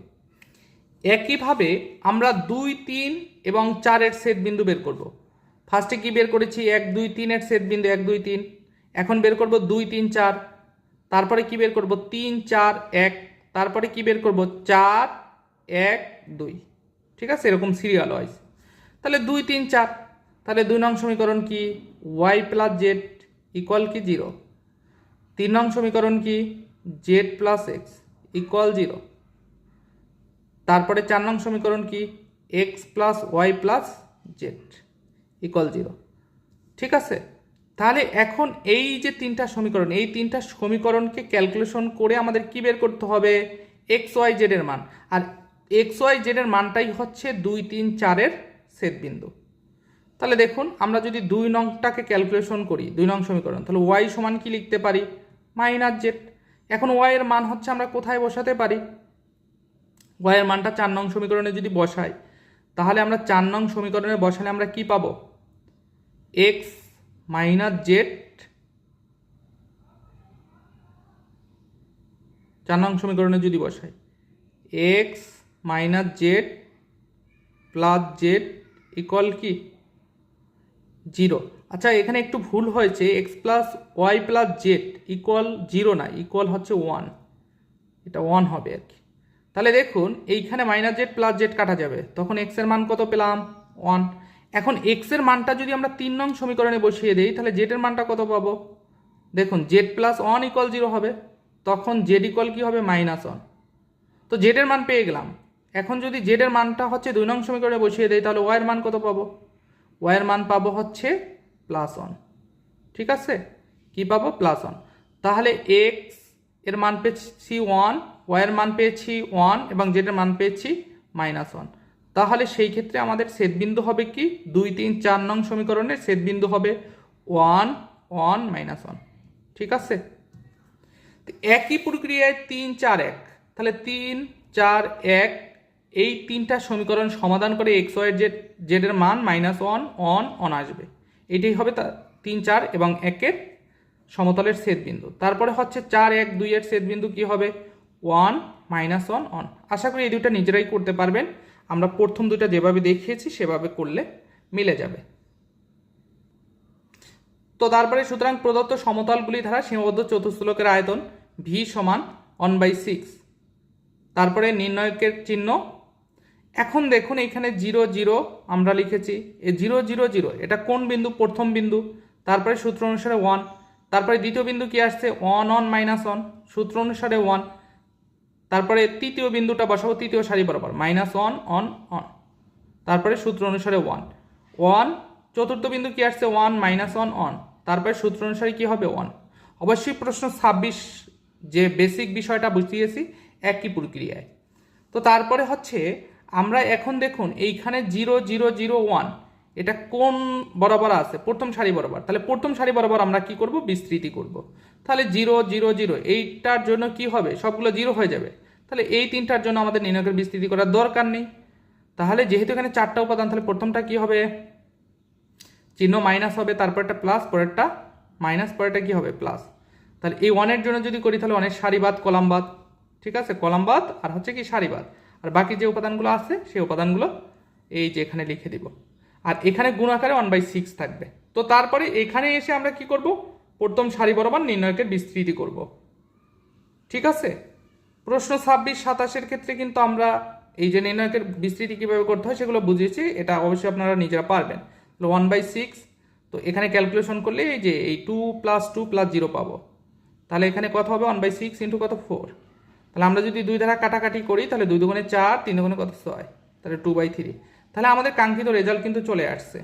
একইভাবে আমরা 2, 3 এবং 4-এর ছেদ বিন্দু বের করব। ফার্স্টে কি বের করেছি? 1, 2, 3-এর ছেদ বিন্দু 1, 2, 3। এখন বের করব 2, 3, 4। তারপরে কি বের করব? 3, 4, 1। তারপরে কি বের করব? 4, 1, 2। ঠিক আছে, এরকম সিরিয়াল ওয়াইজ। তাহলে 2, 3, 4। তাহলে 2 নং সমীকরণ কি? ওয়াই প্লাস জেড ইকুয়াল কি? 0। 3 নং সমীকরণ কি? Z plus X equal 0। তারপরে 4 নং সমীকরণ কি? X plus Y plus Z equal 0। ঠিক আছে। তাহলে এখন এই যে 3টা সমীকরণ, এই 3টা সমীকরণকে ক্যালকুলেশন করে আমাদের কি বের করতে হবে? এক্স ওয়াই জেড এর মান। আর এক্স ওয়াই জেড এর মানটাই হচ্ছে 2, 3, 4-এর ছেদ বিন্দু। তাহলে দেখুন আমরা যদি 2 নংটাকে ক্যালকুলেশন করি, 2 নং সমীকরণ, তাহলে ওয়াই সমান কি লিখতে পারি? Minus Z. এখন ওয়াই এর মান হচ্ছে আমরা কোথায় বসাতে পারি? ওয়াই এর মানটা 4 নং সমীকরণে যদি বসাই, তাহলে আমরা 4 নং সমীকরণে বসালে আমরা কি পাবো? X minus Z. 4 নং সমীকরণে যদি বসাই X minus Z plus Z equal কি? 0। আচ্ছা, এখানে একটু ভুল হয়েছে, X plus Y plus Z equal 0 না, ইকুয়াল হচ্ছে 1। এটা 1 হবে আর কি। তাহলে দেখুন এইখানে মাইনাস জেড প্লাস জেড কাটা যাবে, তখন এক্স এর মান কত পেলাম? 1। এখন এক্স এর মানটা যদি আমরা 3 নং সমীকরণে বসিয়ে দিই, তাহলে জেড এর মানটা কত পাবো? দেখুন জেড প্লাস 1 ইকুয়াল 0 হবে, তখন জেড ইকুয়াল কি হবে? -1। তো জেড এর মান পেয়ে গেলাম। এখন যদি জেড এর মানটা হচ্ছে 2 নং সমীকরণে বসিয়ে দেই, তাহলে ওয়াই এর মান কত পাবো? ওয়াই এর মান পাবো হচ্ছে +1। ঠিক আছে, কি পাবো? +1। তাহলে এক্স এর মান পেয়েছি 1, ওয়াই এর মান পেয়েছি 1 এবং জেড এর মান পেয়েছি -1। তাহলে সেই ক্ষেত্রে আমাদের ছেদবিন্দু হবে কি? 2, 3, 4 নং সমীকরণের ছেদবিন্দু হবে 1, 1, -1। ঠিক আছে, একই প্রক্রিয়ায় 3, 4, 1। তাহলে 3, 4, 1 এই 3টা সমীকরণ সমাধান করে এক্স ওয়াই জেড এর মান -1, 1, 1 আসবে। এটাই হবে 3, 4 এবং 1-এর সমতলের ছেদবিন্দু। তারপরে হচ্ছে 4, 1, 2-এর ছেদবিন্দু কি হবে? 1, -1, 1। আশা করি এই দুটো নিজেরাই করতে পারবেন। আমরা প্রথম দুটো যেভাবে দেখিয়েছি সেভাবে করলে মিলে যাবে। তো তারপরে সুতরাং প্রদত্ত সমতলগুলি দ্বারা সীমাবদ্ধ চতুষ্ফলকের আয়তন ভি সমান 1/6। তারপরে নির্ণয়কের চিহ্ন। এখন দেখুন এইখানে 0 0 আমরা লিখেছি, এই 0 0 0 এটা কোন বিন্দু? প্রথম বিন্দু। তারপরে সূত্র অনুসারে 1, তারপরে দ্বিতীয় বিন্দু কি আসছে? 1 1 -1, সূত্র অনুসারে 1। তারপরে তৃতীয় বিন্দুটা বসাবো তৃতীয় সারি বরাবর, -1 1 1, তারপরে সূত্র অনুসারে 1 1। চতুর্থ বিন্দু কি আসছে? 1 -1 1, তারপরে সূত্র অনুসারে কি হবে? 1। অবশ্যই প্রশ্ন 26 যে বেসিক বিষয়টা বুঝিয়েছি একই প্রক্রিয়ায়। তো তারপরে হচ্ছে আমরা এখন দেখুন এইখানে 0 0 0 1 এটা কোন বরাবর আছে? প্রথম সারি বরাবর। তাহলে প্রথম সারি বরাবর আমরা কি করব? বিস্তৃতি করব। তাহলে 0 0 0 এইটার জন্য কি হবে? সবগুলো 0 হয়ে যাবে। তাহলে এই তিনটার জন্য আমাদের নির্ণয়কের বিস্তৃতি করার দরকার নেই। তাহলে যেহেতু এখানে 4টা উপাদান, তাহলে প্রথমটা কি হবে? চিহ্ন মাইনাস হবে, তারপরটা প্লাস, পরেরটা মাইনাস, পরেরটা কি হবে? প্লাস। তাহলে এই 1-এর জন্য যদি করি তাহলে 1-এর সারিবাদ কলামবাদ, ঠিক আছে? কলামবাদ আর হচ্ছে কি সারিবাদ। আর বাকি যে উপাদানগুলো আছে সেই উপাদানগুলো এই যে এখানে লিখে দিব। আর এখানে গুণ আকারে 1/6 থাকবে। তো তারপরে এখানে এসে আমরা কি করব? প্রথম সারি বরাবর নির্ণয়কের বিস্তৃতি করব, ঠিক আছে? প্রশ্ন 26 27-এর ক্ষেত্রে কিন্তু আমরা এই যে নির্ণয়কের বিস্তৃতি কীভাবে করতে হয় সেগুলো বুঝিয়েছি, এটা অবশ্যই আপনারা নিজেরা পারবেন। 1/6, তো এখানে ক্যালকুলেশন করলে এই যে এই 2 + 2 + 0 পাবো। তাহলে এখানে কত হবে? 1/6 × কত? 4। তাহলে আমরা যদি 2 দ্বারা কাটাকাটি করি তাহলে 2 দুগুণে 4, 3 দুগুণে কত? 6, তাহলে 2/3। তাহলে আমাদের কাঙ্ক্ষিত রেজাল্ট কিন্তু চলে আসছে।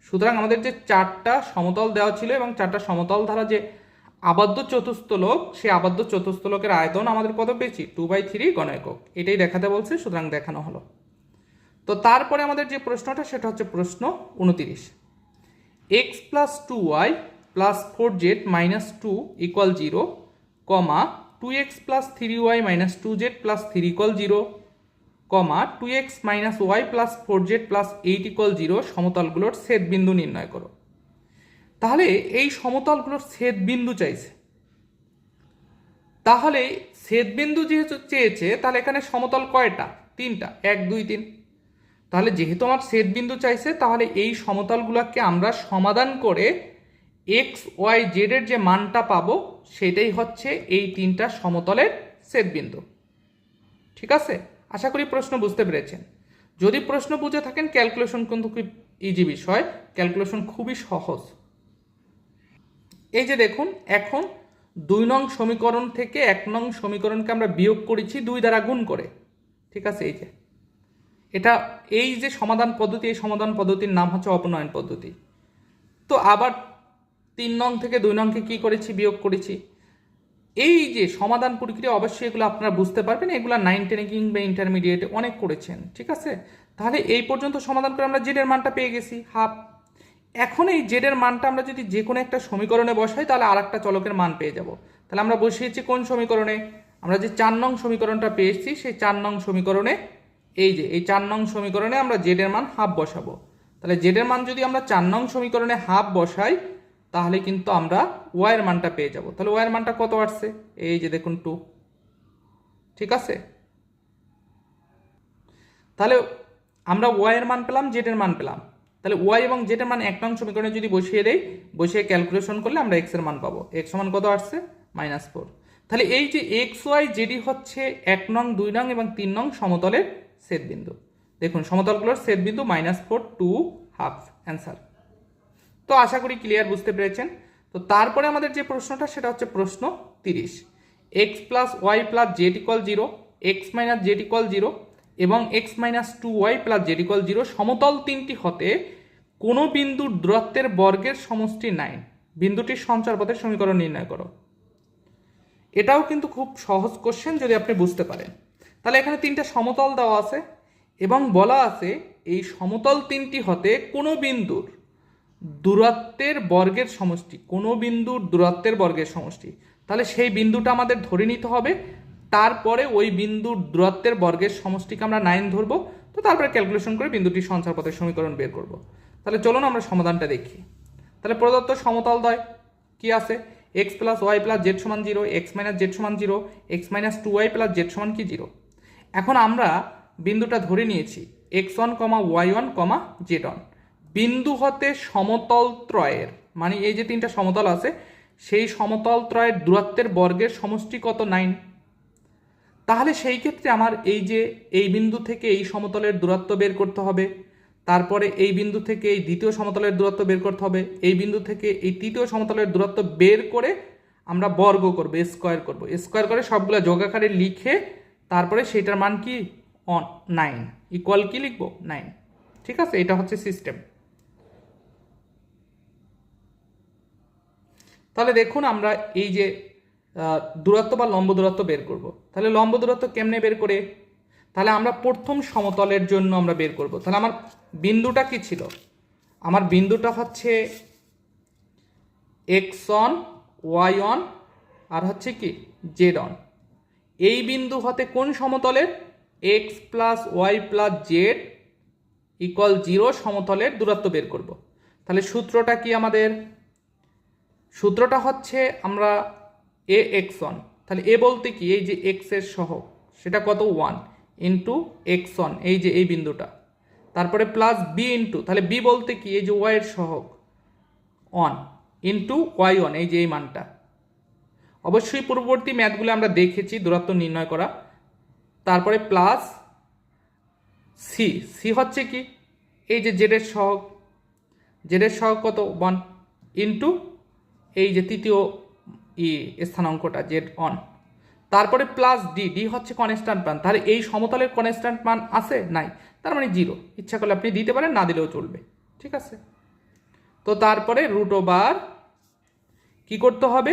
সুতরাং আমাদের যে 4টা সমতল দেওয়া ছিল এবং 4টা সমতল দ্বারা যে আবদ্ধ চতুস্তলক, সেই আবদ্ধ চতুস্তলকের আয়তন আমাদের কত পেয়েছি? 2/3 ঘন একক। এটাই দেখাতে বলছে, সুতরাং দেখানো হলো। তো তারপরে আমাদের যে প্রশ্নটা সেটা হচ্ছে প্রশ্ন 29। x + 2y + 4z - 2 = 0, 2x + 3y - 2z + 3 = 0, 2x - y + 4z + 8 = 0 সমতলগুলোর ছেদবিন্দু নির্ণয় করো। তাহলে এই সমতলগুলোর ছেদবিন্দু চাইছে। তাহলে ছেদবিন্দু যেহেতু চেয়েছে তাহলে এখানে সমতল কয়টা? 3টা, 1 2 3। তাহলে যেহেতু আমার ছেদবিন্দু চাইছে তাহলে এই সমতলগুলোকে আমরা সমাধান করে x y z এর যে মানটা পাবো সেটাই হচ্ছে এই 3টা সমতলের ছেদবিন্দু, ঠিক আছে? আশা করি প্রশ্ন বুঝতে পেরেছেন। যদি প্রশ্ন বুঝে থাকেন ক্যালকুলেশন কিন্তু খুব ইজি বিষয়, ক্যালকুলেশন খুবই সহজ। এই যে দেখুন, এখন 2 নং সমীকরণ থেকে 1 নং সমীকরণকে আমরা বিয়োগ করেছি 2 দ্বারা গুণ করে, ঠিক আছে? এই যে এটা এই যে সমাধান পদ্ধতি, এই সমাধান পদ্ধতির নাম হচ্ছে অপনয়ন পদ্ধতি। তো আবার 3 নং থেকে 2 নংকে কি করেছি? বিয়োগ করেছি। এই যে সমাধান প্রক্রিয়া অবশ্যই এগুলো আপনারা বুঝতে পারবেন, এগুলো 9 10 কিংবা ইন্টারমিডিয়েটে অনেক করেছেন, ঠিক আছে? তাহলে এই পর্যন্ত সমাধান করে আমরা জেডের মানটা পেয়ে গেছি হাফ। এখন এই জেডের মানটা আমরা যদি যে কোনো একটা সমীকরণে বসাই তাহলে আর একটা চলকের মান পেয়ে যাব। তাহলে আমরা বসিয়েছি কোন সমীকরণে? আমরা যে 4 নং সমীকরণটা পেয়েছি সেই 4 নং সমীকরণে, এই যে এই 4 নং সমীকরণে আমরা জেডের মান হাফ বসাবো। তাহলে জেডের মান যদি আমরা 4 নং সমীকরণে হাফ বসাই তাহলে কিন্তু আমরা ওয়াইয়ের মানটা পেয়ে যাব। তাহলে ওয়াইয়ের মানটা কত আসছে? এই যে দেখুন 2, ঠিক আছে? তাহলে আমরা ওয়াইয়ের মান পেলাম, জেডের মান পেলাম। তাহলে ওয়াই এবং জেডের মান 1 নং সমীকরণে যদি বসিয়ে দেই, বসিয়ে ক্যালকুলেশন করলে আমরা এক্স এর মান পাবো। এক্স সমান কত আসছে? -4। তাহলে এই যে এক্স ওয়াই জেডি হচ্ছে 1 নং 2 নং এবং 3 নং সমতলের ছেদবিন্দু। দেখুন সমতলগুলোর ছেদবিন্দু -4 2 হাফ অ্যান্সার। তো আশা করি ক্লিয়ার বুঝতে পেরেছেন। তো তারপরে আমাদের যে প্রশ্নটা সেটা হচ্ছে প্রশ্ন 30। x + y + z = 0, x - z = 0 এবং x - 2y + z = 0 সমতল তিনটি হতে কোনো বিন্দুর দূরত্বের বর্গের সমষ্টি 9, বিন্দুটির সঞ্চারপথের সমীকরণ নির্ণয় করো। এটাও কিন্তু খুব সহজ কোশ্চেন যদি আপনি বুঝতে পারেন। তাহলে এখানে 3টা সমতল দেওয়া আছে এবং বলা আছে এই সমতল তিনটি হতে কোনো বিন্দুর দূরত্বের বর্গের সমষ্টি, কোনো বিন্দুর দূরত্বের বর্গের সমষ্টি। তাহলে সেই বিন্দুটা আমাদের ধরে নিতে হবে, তারপরে ওই বিন্দুর দূরত্বের বর্গের সমষ্টিকে আমরা 9 ধরবো। তো তারপরে ক্যালকুলেশন করে বিন্দুটির সঞ্চারপথের সমীকরণ বের করব। তাহলে চলুন আমরা সমাধানটা দেখি। তাহলে প্রদত্ত সমতলদ্বয় কি আছে? x + y + z = 0, x - z = 0, x - 2y + z = কি 0। এখন আমরা বিন্দুটা ধরে নিয়েছি x1, y1, z1। বিন্দু হতে সমতল ত্রয়ের, মানে এই যে 3টা সমতল আছে সেই সমতল ত্রয়ের দূরত্বের বর্গের সমষ্টি কত? 9। তাহলে সেই ক্ষেত্রে আমার এই বিন্দু থেকে এই সমতলের দূরত্ব বের করতে হবে, তারপরে এই বিন্দু থেকে এই দ্বিতীয় সমতলের দূরত্ব বের করতে হবে, এই বিন্দু থেকে এই তৃতীয় সমতলের দূরত্ব বের করে আমরা বর্গ করব, স্কোয়ার করব, স্কোয়ার করে সবগুলো যোগাকারে লিখে তারপরে সেইটার মান কি 9 ইকুয়াল কি লিখবো 9। ঠিক আছে, এটা হচ্ছে সিস্টেম। তাহলে দেখুন আমরা এই যে দূরত্ব বা লম্ব দূরত্ব বের করব। তাহলে লম্ব দূরত্ব কেমনে বের করে? তাহলে আমরা প্রথম সমতলের জন্য আমরা বের করব। তাহলে আমার বিন্দুটা কি ছিল? আমার বিন্দুটা হচ্ছে x1 y1 আর হচ্ছে কি z1। এই বিন্দু হতে কোন সমতলের x plus Y plus Z equal 0 সমতলের দূরত্ব বের করব। তাহলে সূত্রটা কি আমাদের? সূত্রটা হচ্ছে আমরা এ x1, তাহলে এ বলতে কি এই যে x এর সহগ সেটা কত 1 ইন্টু x1 এই যে এই বিন্দুটা, তারপরে প্লাস বি ইন্টু, তাহলে বি বলতে কি এই যে y এর সহগ 1 ইন্টু y1 এই যে এই মানটা। অবশ্যই পূর্ববর্তী ম্যাথগুলো আমরা দেখেছি দূরত্ব নির্ণয় করা। তারপরে প্লাস সি, সি হচ্ছে কি এই যে জেডের সহগ, জেডের সহগ কত 1 ইন্টু এই যে তৃতীয় স্থানাঙ্কটা z1, তারপরে প্লাস ডি, ডি হচ্ছে কনস্ট্যান্ট মান। তাহলে এই সমতলের কনস্ট্যান্ট মান আছে নাই, তার মানে 0। ইচ্ছা করলে আপনি দিতে পারেন, না দিলেও চলবে। ঠিক আছে, তো তারপরে রুট ওভার কি করতে হবে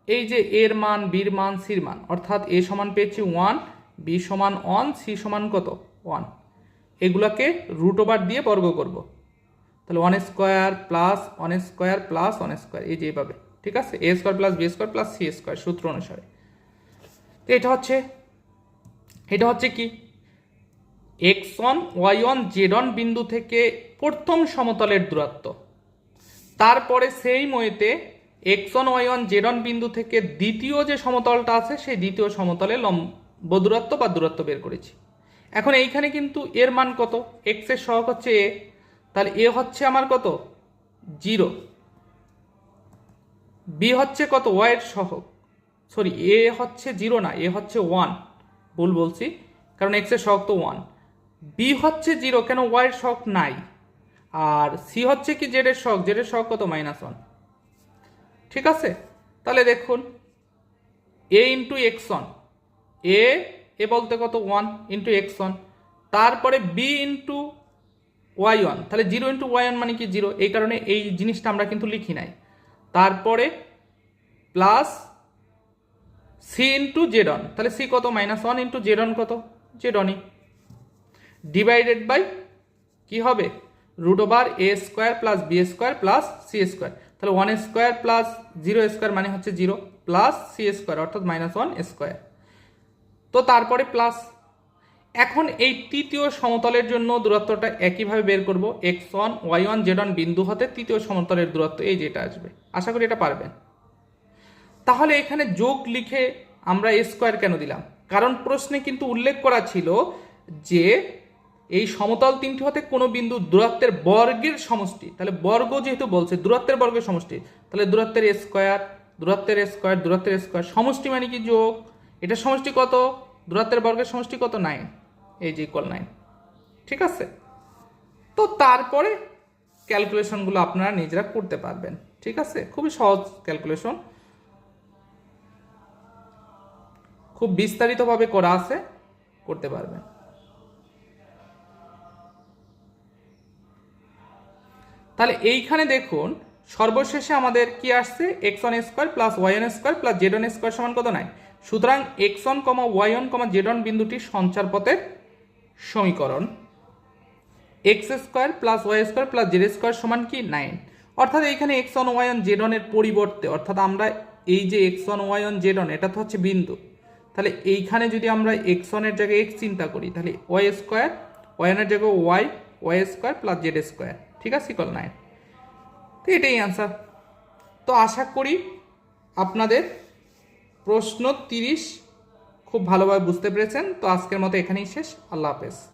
এই যে এর মান, বির মান, সির মান, অর্থাৎ এ সমান পেয়েছি 1, বি সমান 1, সি সমান কত 1, এগুলোকে রুট ওভার দিয়ে বর্গ করব। তাহলে 1 square plus 1 square plus 1 square এই যে এইভাবে। ঠিক আছে, a square plus b square plus c square সূত্র অনুসারে। তো এটা হচ্ছে কি x1 y1 z1 বিন্দু থেকে প্রথম সমতলের দূরত্ব, তারপরে সেই মইতে x1 y1 z1 বিন্দু থেকে দ্বিতীয় যে সমতলটা আছে সেই দ্বিতীয় সমতলে লম্ব দূরত্ব বা দূরত্ব বের করেছি। এখন এইখানে কিন্তু এর মান কত, x এর সহগ হচ্ছে a, তাহলে এ হচ্ছে আমার কত 0, বি হচ্ছে কত y এর সহগ, সরি এ হচ্ছে 0 না, এ হচ্ছে 1, ভুল বলছি কারণ x এর সহগ তো 1, বি হচ্ছে 0 কেন y এর সহগ নাই, আর সি হচ্ছে কি জেড এর সহগ, জেড এর সহগ কত -1। ঠিক আছে, তাহলে দেখুন এ ইন্টু x1, এ বলতে কত 1 ইন্টু x1, তারপরে বি ইন্টু y1, তাহলে 0 ইন্টু y1 মানে কি 0, এই কারণে এই জিনিসটা আমরা কিন্তু লিখি নাই। তারপরে প্লাস সি ইন্টু z1, তাহলে সি কত -1 ইন্টু z1 কত z1, ডিভাইডেড বাই কি হবে root over a square plus b square plus c square. তাহলে 1 স্কোয়ার প্লাস 0 স্কোয়ার মানে হচ্ছে 0 প্লাস সি স্কোয়ার অর্থাৎ -1 স্কোয়ার। তো তারপরে প্লাস, এখন এই তৃতীয় সমতলের জন্য দূরত্বটা একইভাবে বের করব, x1 y1 z1 বিন্দু হতে তৃতীয় সমতলের দূরত্ব এই যেটা আসবে। আশা করি এটা পারবেন। তাহলে এখানে যোগ লিখে আমরা এ স্কোয়ার কেন দিলাম? কারণ প্রশ্নে কিন্তু উল্লেখ করা ছিল যে এই সমতল তিনটি হতে কোনো বিন্দু দূরত্বের বর্গের সমষ্টি, তাহলে বর্গ যেহেতু বলছে দূরত্বের বর্গের সমষ্টি, তাহলে দূরত্বের স্কোয়ার, দূরত্বের স্কোয়ার, দূরত্বের স্কোয়ার, সমষ্টি মানে কি যোগ, এটা সমষ্টি কত, দূরত্বের বর্গের সমষ্টি কত 9, এই যে ইকুয়াল 9। ঠিক আছে, তো তারপরে ক্যালকুলেশনগুলো আপনারা নিজেরা করতে পারবেন। ঠিক আছে, খুবই সহজ ক্যালকুলেশন, খুব বিস্তারিতভাবে করা আছে, করতে পারবেন। তাহলে এইখানে দেখুন সর্বশেষে আমাদের কি আসছে x1 square plus y1 square plus z1 square সমান কত 9। সুতরাং x1, y1, z1 বিন্দুটির সঞ্চার পথের সমীকরণ x square plus y square plus z square সমান কি 9। অর্থাৎ এইখানে x1 y1 z1 এর পরিবর্তে, অর্থাৎ আমরা এই যে x1 y1 z1 এটা তো হচ্ছে বিন্দু, তাহলে এইখানে যদি আমরা x1 এর জায়গায় x চিন্তা করি তাহলে y স্কোয়ার, y1 এর জায়গায় y square plus z square, ঠিক আছে ইকুয়াল 9। তো এটাই অ্যান্সার। তো আশা করি আপনাদের প্রশ্ন 30 খুব ভালোভাবে বুঝতে পেরেছেন। তো আজকের মতো এখানেই শেষ। আল্লাহ হাফেজ।